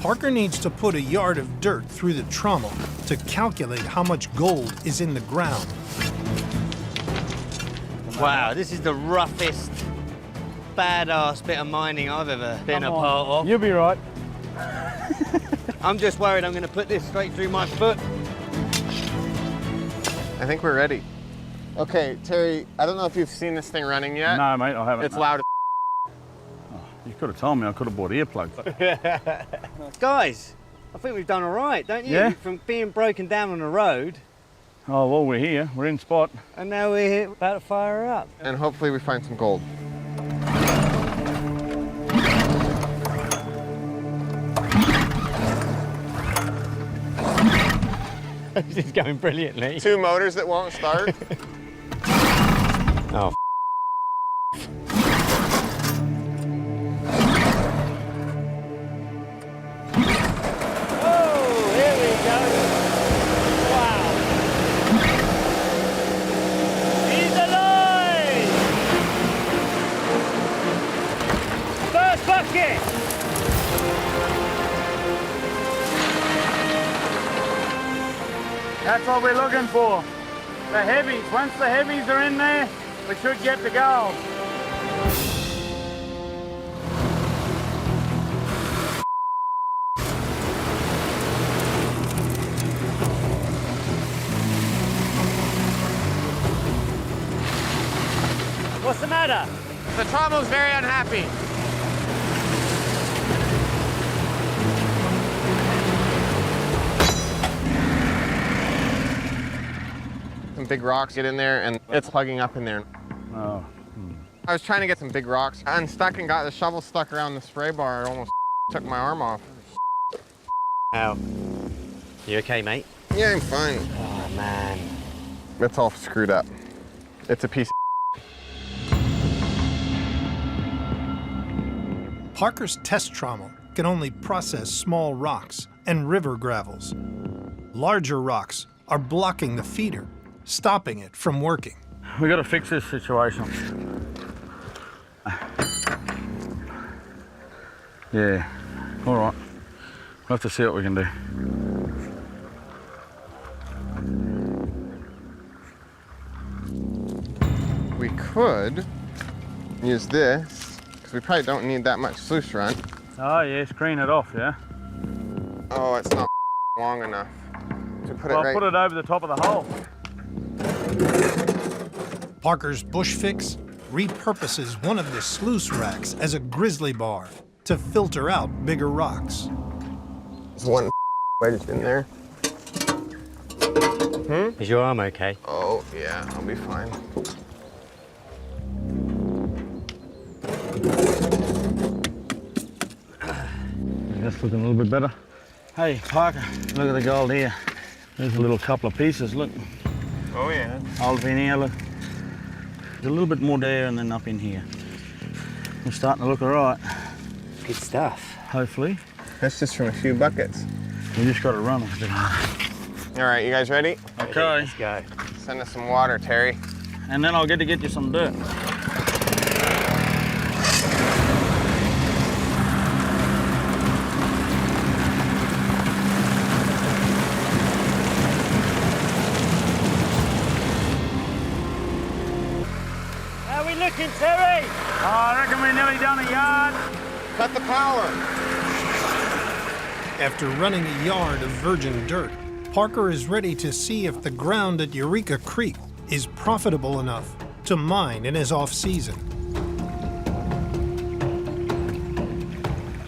Parker needs to put a yard of dirt through the trommel to calculate how much gold is in the ground. Wow, this is the roughest, badass bit of mining I've ever been a part of. You'll be right. I'm just worried I'm going to put this straight through my foot. I think we're ready. Okay, Terry, I don't know if you've seen this thing running yet. No, mate, I haven't. It's loud as You could have told me. I could have bought earplugs. Guys, I think we've done all right, don't you? Yeah. From being broken down on the road, Oh, well, we're here. We're in spot. and now we're here about to fire her up. And hopefully we find some gold. This is going brilliantly. 2 motors that won't start. That's what we're looking for. The heavies. Once the heavies are in there, we should get the gold. What's the matter? The trommel's very unhappy. Some big rocks get in there and it's plugging up in there. Oh. I was trying to get some big rocks. I unstuck and got the shovel stuck around the spray bar. It almost took my arm off. How? You okay, mate? Yeah, I'm fine. Oh, man. It's all screwed up. It's a piece of Parker's test trommel can only process small rocks and river gravels. Larger rocks are blocking the feeder, stopping it from working. We got to fix this situation. Yeah, all right. We'll have to see what we can do. We could use this, because we probably don't need that much sluice run. Oh, yeah, screen it off, yeah? Oh, it's not long enough to put Well, it right. put it over the top of the hole. Parker's bush fix repurposes one of the sluice racks as a grizzly bar to filter out bigger rocks. There's one wedged in there. Is your arm okay? Oh, yeah, I'll be fine. That's looking a little bit better. Hey, Parker, look at the gold here. There's a little couple of pieces, look. Oh, yeah. All in here, look. There's a little bit more there and then up in here. We're starting to look all right. Good stuff. Hopefully. That's just from a few buckets. We just got to run it a bit harder. All right, you guys ready? Okay. Let's go. Send us some water, Terry. And then I'll get to get you some dirt. How are we looking, Terry? Oh, I reckon we're nearly done a yard. Cut the power. After running a yard of virgin dirt, Parker is ready to see if the ground at Eureka Creek is profitable enough to mine in his off-season.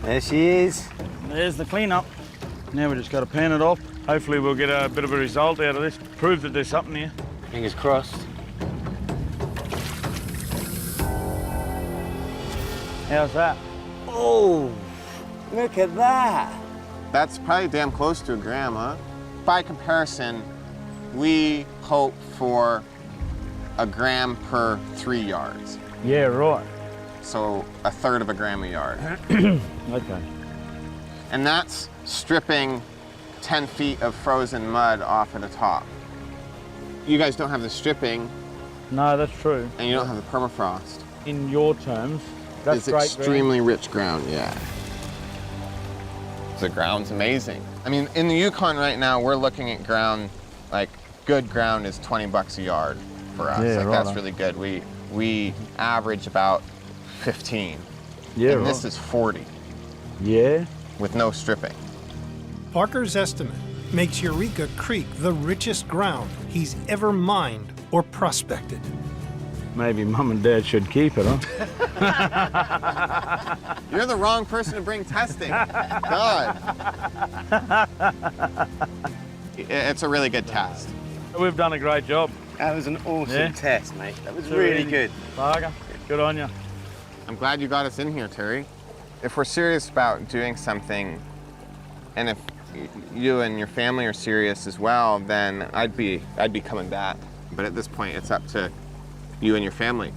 There she is. There's the cleanup. Now we just got to pan it off. Hopefully we'll get a bit of a result out of this. Prove that there's something here. Fingers crossed. How's that? Oh, look at that. That's probably damn close to a gram, huh? By comparison, we hope for a gram per 3 yards. Yeah, right. So a third of a gram a yard. Okay. And that's stripping 10 feet of frozen mud off at the top. You guys don't have the stripping. No, that's true. And you don't have the permafrost. In your terms, that's It's great extremely ground. rich ground, yeah. The ground's amazing. I mean, in the Yukon right now, we're looking at ground, like good ground is 20 bucks a yard for us. Yeah, like right that's on. really good. We average about 15. Yeah, and right. this is 40 Yeah. with no stripping. Parker's estimate makes Eureka Creek the richest ground he's ever mined or prospected. Maybe Mum and Dad should keep it, huh? You're the wrong person to bring testing. God. It's a really good test. We've done a great job. That was an awesome Yeah. test, mate. That was So really easy. good. Parker, good on you. I'm glad you got us in here, Terry. If we're serious about doing something, and if you and your family are serious as well, then I'd be coming back. But at this point, it's up to you and your family.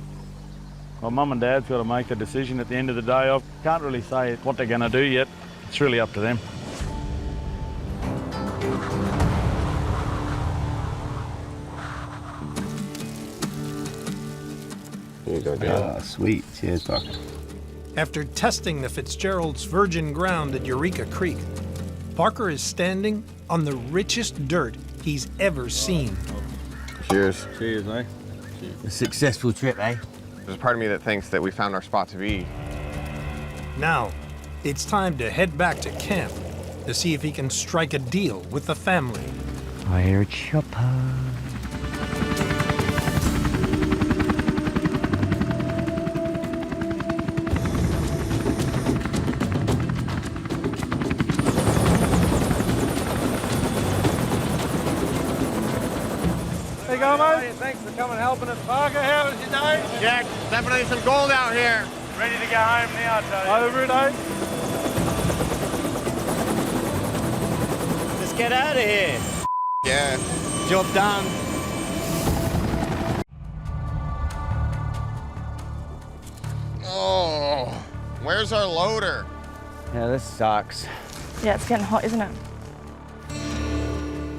Well, Mum and Dad's got to make the decision at the end of the day. I can't really say what they're going to do yet. It's really up to them. Here you go, Dad. Oh, sweet. Cheers, Parker. After testing the Fitzgerald's virgin ground at Eureka Creek, Parker is standing on the richest dirt he's ever seen. Cheers. Cheers, eh? A successful trip, eh? There's a part of me that thinks that we found our spot to be. Now, it's time to head back to camp to see if he can strike a deal with the family. I hear a chopper. Hey, go, mate. Thanks for coming and helping us. Parker, how was your day? Jack, definitely some gold out here. Ready to go home now, I tell you. Over it, eh? Let's get out of here. Yeah. Job done. Oh, where's our loader? Yeah, this sucks. Yeah, it's getting hot, isn't it?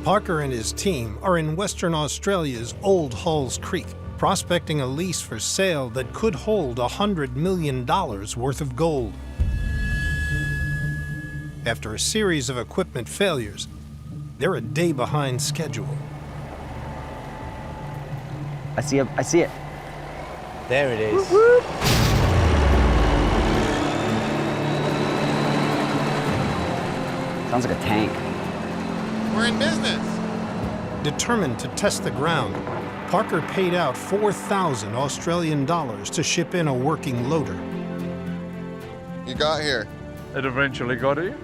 Parker and his team are in Western Australia's Old Halls Creek, prospecting a lease for sale that could hold $100 million worth of gold. After a series of equipment failures, they're a day behind schedule. I see it. I see it. There it is. Woo-hoo. Sounds like a tank. We're in business. Determined to test the ground, Parker paid out 4,000 Australian dollars to ship in a working loader. You got here. It eventually got here.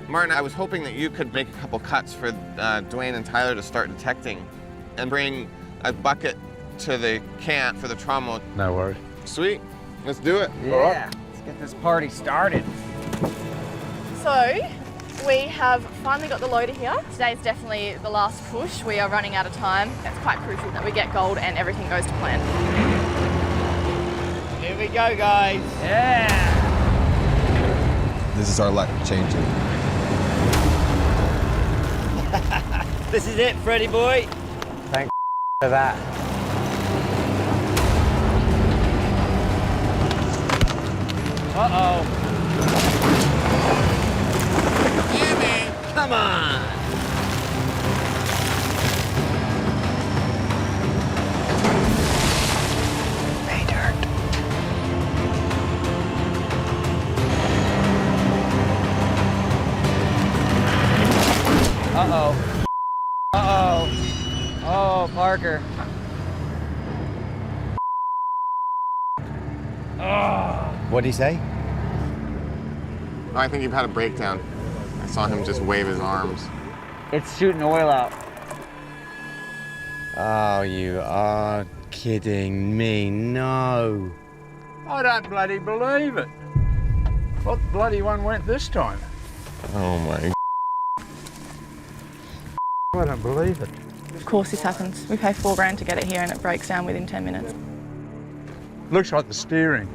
Martin, I was hoping that you could make a couple cuts for Dwayne and Tyler to start detecting and bring a bucket to the camp for the trommel. No worries. Sweet. Let's do it. Yeah. Let's get this party started. So, we have finally got the loader here. Today's definitely the last push. We are running out of time. It's quite crucial that we get gold and everything goes to plan. Here we go, guys. Yeah. This is our luck changing. This is it, Freddy boy. Thank for that. Uh-oh. Come on. Pay dirt. Uh-oh. Uh-oh. Oh, Parker. What'd he say? I think you've had a breakdown. I saw him just wave his arms. It's shooting oil out. Oh, you are kidding me. No. I don't bloody believe it. What bloody one went this time? Oh my. I don't believe it. Of course this happens. We pay $4 to get it here and it breaks down within 10 minutes. Looks like the steering.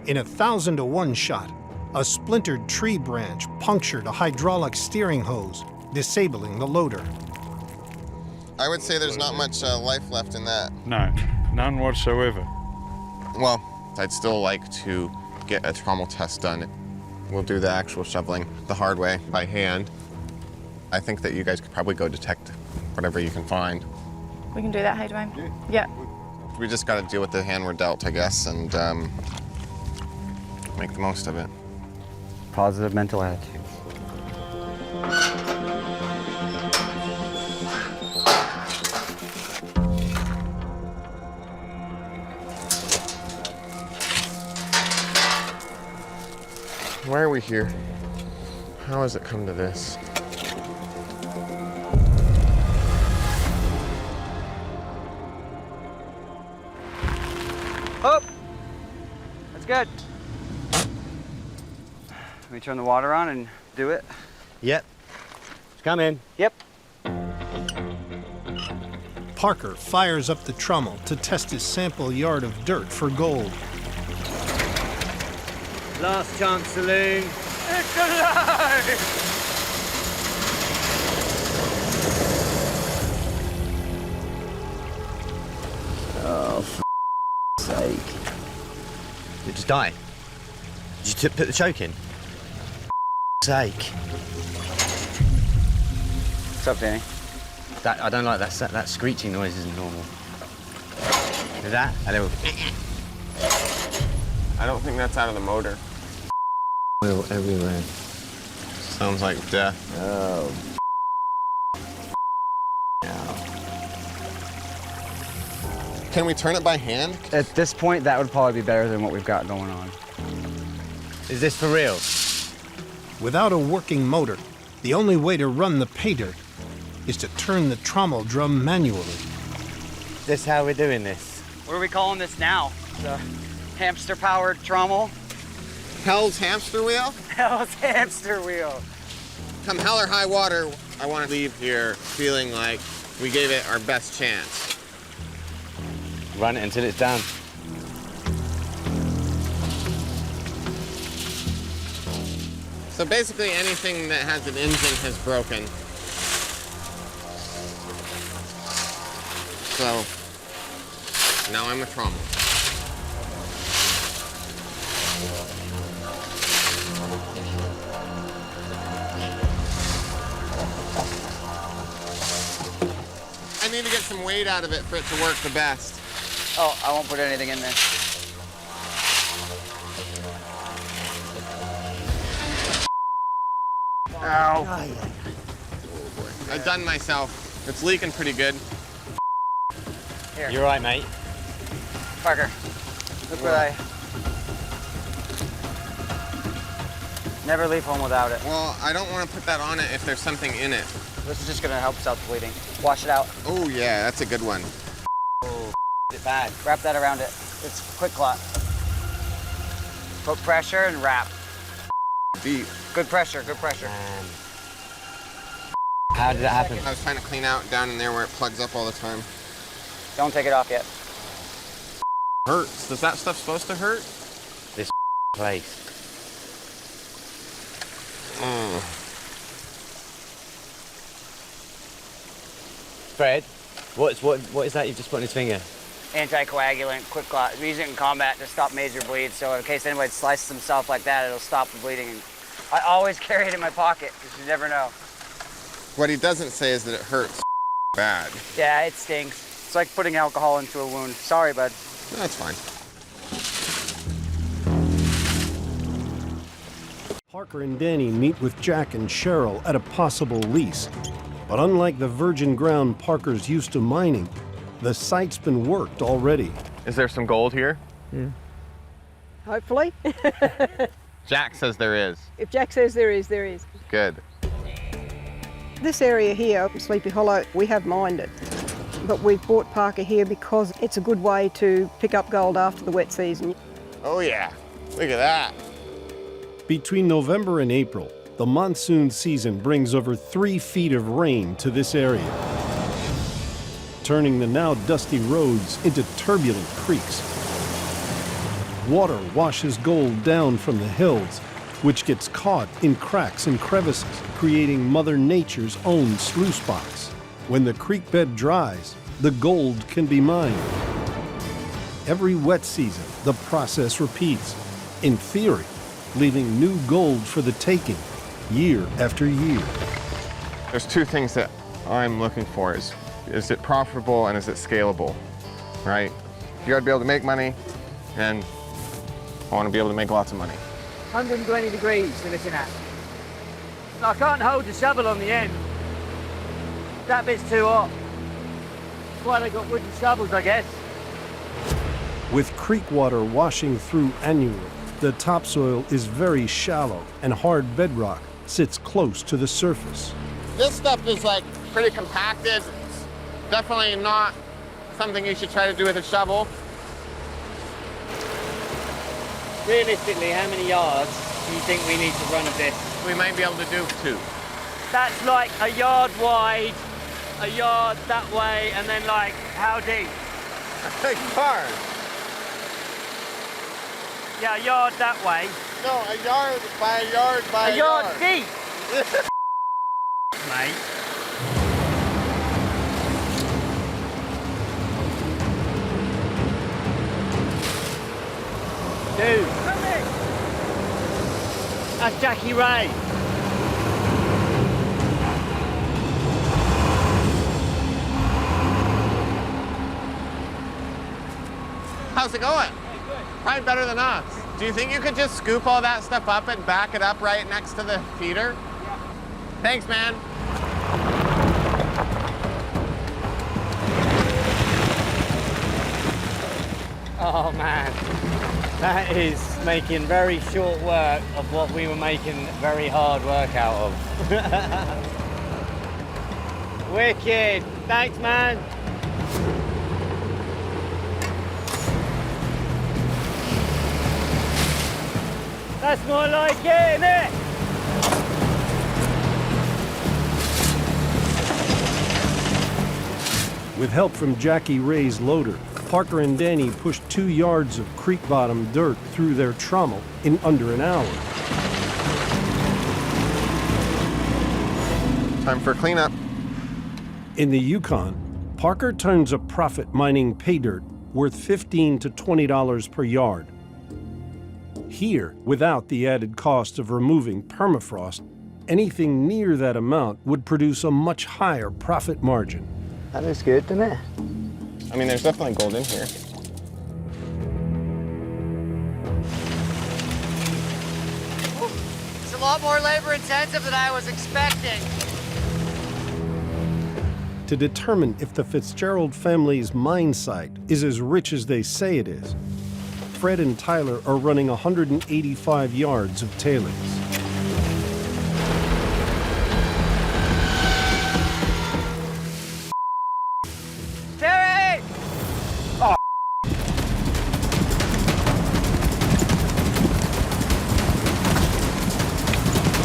In a 1,000-to-1 shot, a splintered tree branch punctured a hydraulic steering hose, disabling the loader. I would say there's not much life left in that. No, none whatsoever. Well, I'd still like to get a trommel test done. We'll do the actual shoveling the hard way, by hand. I think that you guys could probably go detect whatever you can find. We can do that, hey Dwayne? Yeah. We just got to deal with the hand we're dealt, I guess, and make the most of it. Positive mental attitude. Why are we here? How has it come to this? Oh! That's good. Let me turn the water on and do it. Yep. Come in. Yep. Parker fires up the trommel to test his sample yard of dirt for gold. Last chance saloon. It's alive! Oh, for sake. Did it just die? Did you put the choke in? For sake. What's up, Danny? I don't like that screeching noise isn't normal. Is that a little? I don't think that's out of the motor. Oil everywhere. Sounds like death. Oh. Can we turn it by hand? At this point, that would probably be better than what we've got going on. Is this for real? Without a working motor, the only way to run the pay dirt is to turn the trommel drum manually. Is this how we're doing this? What are we calling this now? The hamster-powered trommel? Hell's hamster wheel? Hell's hamster wheel. Come hell or high water, I want to leave here feeling like we gave it our best chance. Run it until it's done. So basically anything that has an engine has broken. So now I'm a trommel. I need to get some weight out of it for it to work the best. Oh, I won't put anything in there. Ow. Oh boy. I've done myself. It's leaking pretty good. Here. You're right, mate. Parker, look what I... Never leave home without it. Well, I don't want to put that on it if there's something in it. This is just gonna help stop the bleeding. Wash it out. Oh yeah, that's a good one. Oh, it's bad. Wrap that around it. It's quick clot. Put pressure and wrap. Deep. Good pressure, good pressure. How did it happen? I was trying to clean out down in there where it plugs up all the time. Don't take it off yet. Hurts. Is that stuff supposed to hurt? This place. Fred, what is that you've just put on his finger? Anticoagulant, quick clot. We use it in combat to stop major bleeds, so in case anybody slices himself like that, it'll stop the bleeding. I always carry it in my pocket, because you never know. What he doesn't say is that it hurts bad. Yeah, it stings. It's like putting alcohol into a wound. Sorry, bud. No, that's fine. Parker and Danny meet with Jack and Cheryl at a possible lease. But unlike the virgin ground Parker's used to mining, the site's been worked already. Is there some gold here? Yeah. Hopefully. Jack says there is. If Jack says there is, there is. Good. This area here, Sleepy Hollow, we have mined it. But we've bought Parker here because it's a good way to pick up gold after the wet season. Oh yeah, look at that. Between November and April, the monsoon season brings over 3 feet of rain to this area, turning the now dusty roads into turbulent creeks. Water washes gold down from the hills, which gets caught in cracks and crevices, creating Mother Nature's own sluice box. When the creek bed dries, the gold can be mined. Every wet season, the process repeats, in theory, leaving new gold for the taking, year after year. There's 2 things that I'm looking for. Is it profitable and is it scalable, right? You gotta be able to make money, and I wanna be able to make lots of money. 120 degrees they're looking at. I can't hold the shovel on the end. That bit's too hot. That's why they got wooden shovels, I guess. With creek water washing through annually, the topsoil is very shallow and hard bedrock sits close to the surface. This stuff is like pretty compacted. It's definitely not something you should try to do with a shovel. Realistically, how many yards do you think we need to run of this? We might be able to do 2. That's like a yard wide, a yard that way, and then like, how deep? A big yard. Yeah, a yard that way. No, a yard by a yard by a yard. A yard deep. Mate. Dude. That's Jackie Ray. how's it going? Probably better than us. Do you think you could just scoop all that stuff up and back it up right next to the feeder? Yeah. Thanks, man. Oh man, that is making very short work of what we were making very hard work out of. Wicked, thanks man. That's more like it, isn't it? With help from Jackie Ray's loader, Parker and Danny pushed 2 yards of creek bottom dirt through their trommel in under an hour. Time for cleanup. In the Yukon, Parker turns a profit mining pay dirt worth $15 to $20 per yard. Here, without the added cost of removing permafrost, anything near that amount would produce a much higher profit margin. That looks good, doesn't it? I mean, there's definitely gold in here. It's a lot more labor intensive than I was expecting. To determine if the Fitzgerald family's mine site is as rich as they say it is, Fred and Tyler are running 185 yards of tailings. Terry! Oh.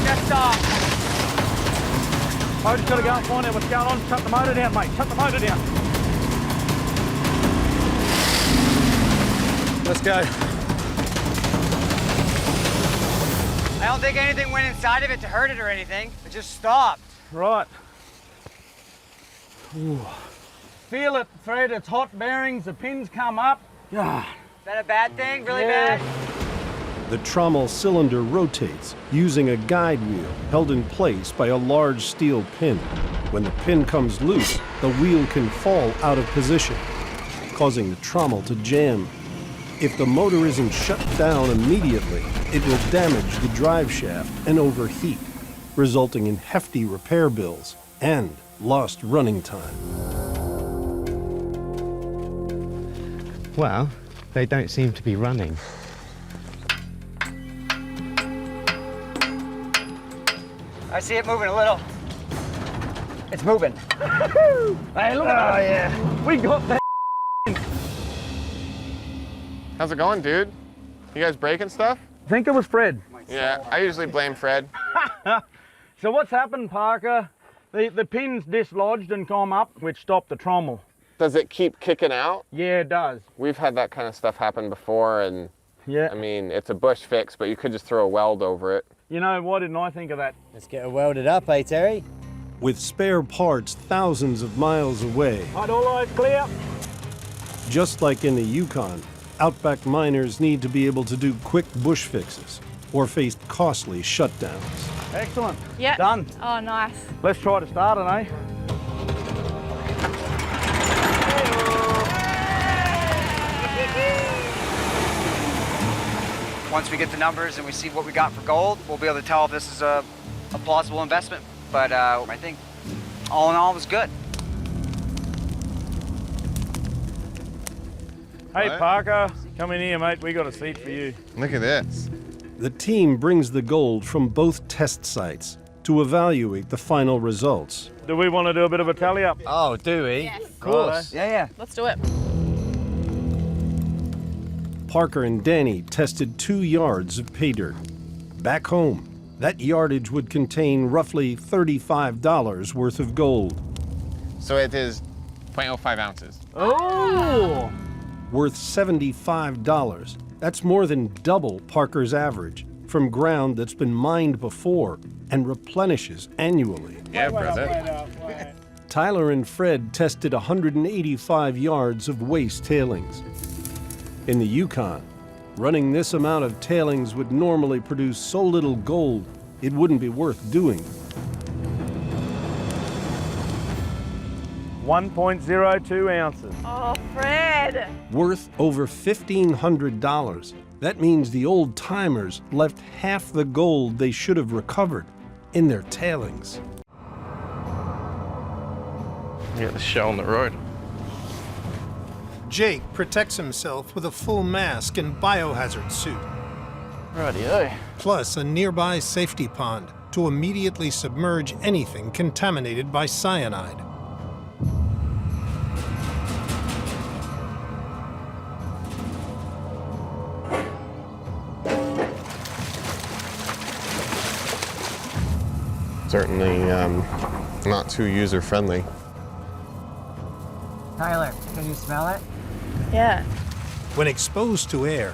Just stop. I just gotta go and find out what's going on. Shut the motor down, mate. Shut the motor down. Let's go. I don't think anything went inside of it to hurt it or anything. It just stopped. Right. Ooh. Feel it, Fred. It's hot bearings. The pins come up. Yeah. Is that a bad thing? Really bad? The trommel cylinder rotates using a guide wheel held in place by a large steel pin. When the pin comes loose, the wheel can fall out of position, causing the trommel to jam. If the motor isn't shut down immediately, it will damage the drive shaft and overheat, resulting in hefty repair bills and lost running time. Well, they don't seem to be running. I see it moving a little. It's moving. Hey, look at that. Yeah. We got that. How's it going, dude? You guys breaking stuff? I think it was Fred. Yeah, I usually blame Fred. So what's happened, Parker? The pin's dislodged and come up, which stopped the trommel. Does it keep kicking out? Yeah, it does. We've had that kind of stuff happen before, and yeah, I mean, it's a bush fix, but you could just throw a weld over it. You know, why didn't I think of that? Let's get it welded up, eh, Terry? With spare parts thousands of miles away, Right, all eyes clear. just like in the Yukon, outback miners need to be able to do quick bush fixes or face costly shutdowns. Excellent. Yep. Done. Oh, nice. Let's try to start it, eh? Once we get the numbers and we see what we got for gold, we'll be able to tell if this is a plausible investment. But I think all in all, it was good. Hey, What? Parker, come in here, mate. We got a seat for you. Look at this. The team brings the gold from both test sites to evaluate the final results. Do we want to do a bit of a tally up? Oh, do we? Yes. Of course. Yeah. Let's do it. Parker and Danny tested 2 yards of pay dirt. Back home, that yardage would contain roughly $35 worth of gold. So it is 0.05 ounces. Oh! Worth $75. That's more than double Parker's average from ground that's been mined before and replenishes annually. Yeah, brother. Tyler and Fred tested 185 yards of waste tailings. In the Yukon, running this amount of tailings would normally produce so little gold, it wouldn't be worth doing. 1.02 ounces. Oh, Fred. Worth over $1,500. That means the old timers left half the gold they should have recovered in their tailings. You got the show on the road. Jake protects himself with a full mask and biohazard suit. Rightio. Plus a nearby safety pond to immediately submerge anything contaminated by cyanide. Certainly not too user-friendly. Tyler, can you smell it? Yeah. When exposed to air,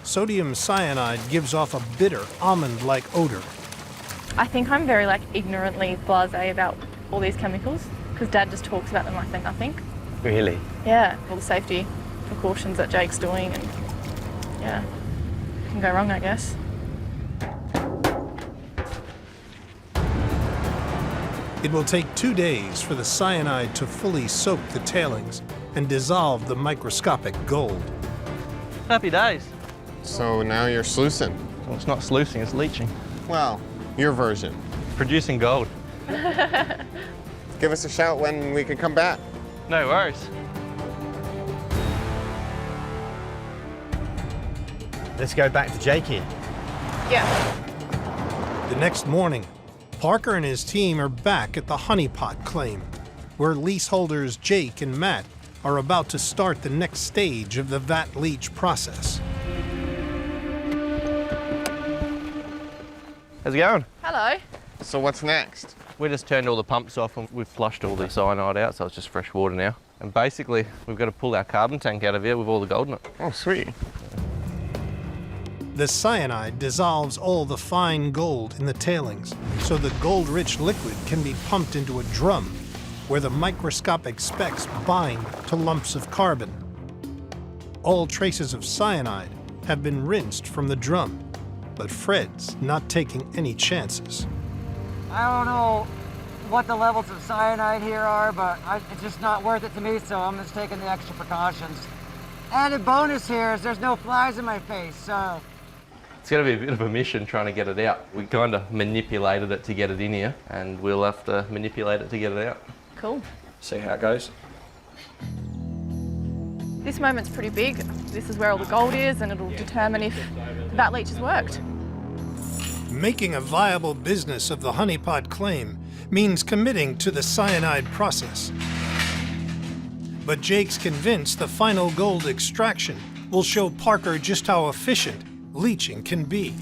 sodium cyanide gives off a bitter almond-like odor. I think I'm very ignorantly blasé about all these chemicals because Dad just talks about them like they're nothing. Really? Yeah, all the safety precautions that Jake's doing, and yeah, can go wrong, I guess. It will take 2 days for the cyanide to fully soak the tailings and dissolve the microscopic gold. Happy days. So now you're sluicing. Well, it's not sluicing, it's leaching. Well, your version. Producing gold. Give us a shout when we can come back. No worries. Let's go back to Jake here. Yeah. The next morning, Parker and his team are back at the honeypot claim, where leaseholders Jake and Matt are about to start the next stage of the vat leach process. How's it going? Hello. So what's next? We just turned all the pumps off and we've flushed all the cyanide out, so it's just fresh water now. And basically, we've got to pull our carbon tank out of here with all the gold in it. Oh, sweet. The cyanide dissolves all the fine gold in the tailings, so the gold-rich liquid can be pumped into a drum where the microscopic specks bind to lumps of carbon. All traces of cyanide have been rinsed from the drum, but Fred's not taking any chances. I don't know what the levels of cyanide here are, but it's just not worth it to me, so I'm just taking the extra precautions. Added bonus here is there's no flies in my face, so... It's going to be a bit of a mission trying to get it out. We kind of manipulated it to get it in here, and we'll have to manipulate it to get it out. Cool. See how it goes. This moment's pretty big. This is where all the gold is, and it'll determine if the vat leach has worked. Making a viable business of the honeypot claim means committing to the cyanide process. But Jake's convinced the final gold extraction will show Parker just how efficient leaching can be.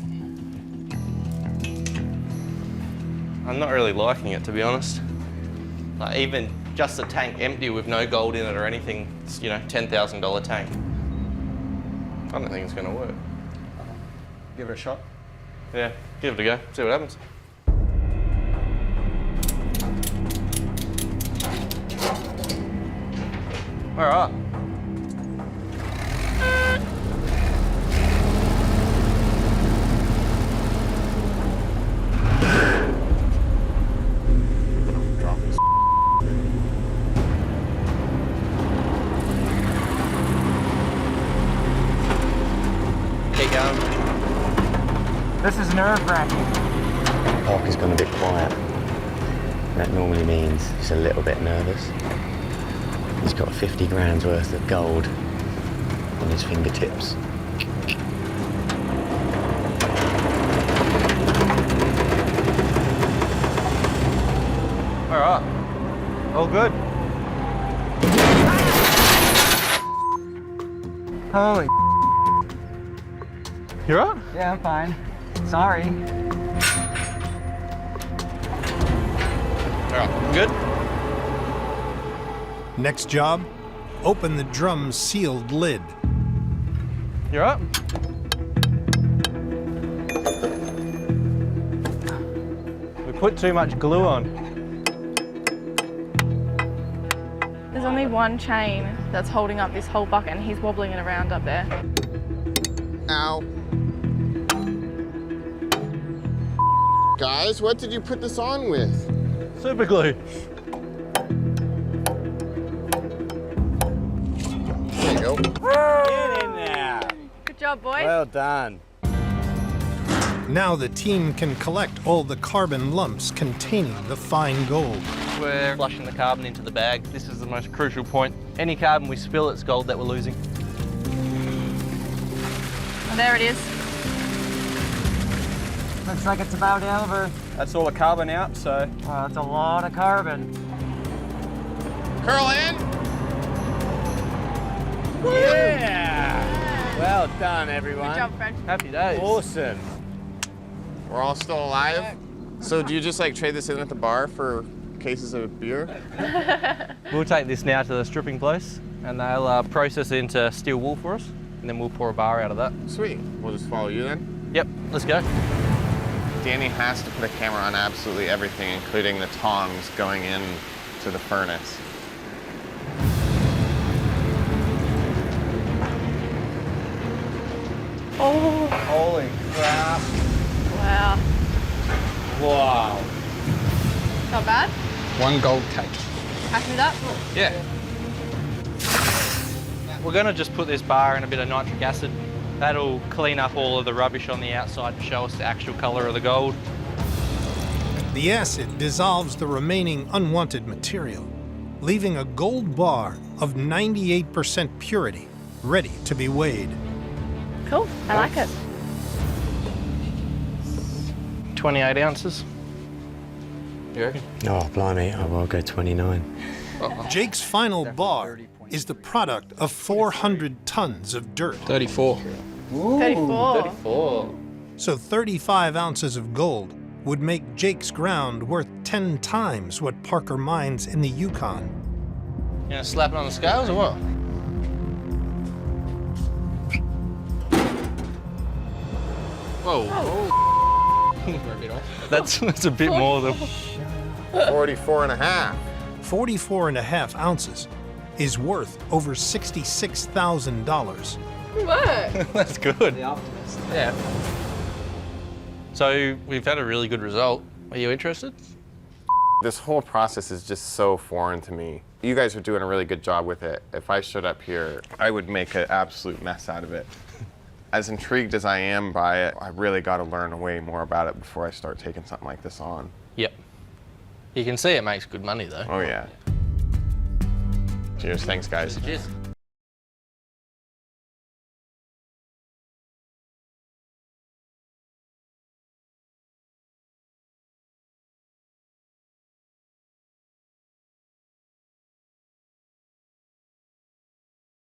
I'm not really liking it, to be honest. Like, even just a tank empty with no gold in it or anything, it's, you know, $10,000 tank. I don't think it's going to work. Give it a shot. Yeah, give it a go, see what happens. All right. Keep going. This is nerve-wracking. Parker's gone a bit quiet. That normally means he's a little bit nervous. He's got 50 grand's worth of gold on his fingertips. All right, all good. Holy You all right? Yeah, I'm fine. Sorry. All right, good? Next job, open the drum's sealed lid. You all right? We put too much glue on. There's only one chain that's holding up this whole bucket, and he's wobbling it around up there. Ow. Guys, what did you put this on with? Super glue. go. Get in there. Good job, boys. Well done. Now the team can collect all the carbon lumps containing the fine gold. We're flushing the carbon into the bag. This is the most crucial point. Any carbon we spill, it's gold that we're losing. Oh, there it is. Looks like it's about over. That's all the carbon out, so. That's a lot of carbon. Curl in. Yeah! Well done, everyone. Good job, Fred. Happy days. Awesome. We're all still alive. So do you just like trade this in at the bar for cases of beer? We'll take this now to the stripping place and they'll process it into steel wool for us and then we'll pour a bar out of that. Sweet. We'll just follow you then. Yep, let's go. Danny has to put a camera on absolutely everything, including the tongs going in to the furnace. Oh. Holy crap. Wow. Wow. Not bad. One gold cake. Happy with that? Yeah. We're going to just put this bar in a bit of nitric acid. That'll clean up all of the rubbish on the outside and show us the actual colour of the gold. The acid dissolves the remaining unwanted material, leaving a gold bar of 98% purity, ready to be weighed. Cool. I like it. 28 ounces. You reckon? Oh, blimey, I'll go 29. Jake's final bar is the product of 400 tons of dirt. 34. Ooh, 34. 34. So 35 ounces of gold would make Jake's ground worth 10 times what Parker mines in the Yukon. You gonna slap it on the scales or what? Whoa. We're a bit off. That's a bit more than... 44 and a half. 44 and a half ounces is worth over $66,000. Good work. That's good. The optimist. Yeah. So we've had a really good result. Are you interested? This whole process is just so foreign to me. You guys are doing a really good job with it. If I showed up here, I would make an absolute mess out of it. As intrigued as I am by it, I really got to learn way more about it before I start taking something like this on. Yep. You can see it makes good money though. Oh yeah. Cheers, thanks guys. Cheers.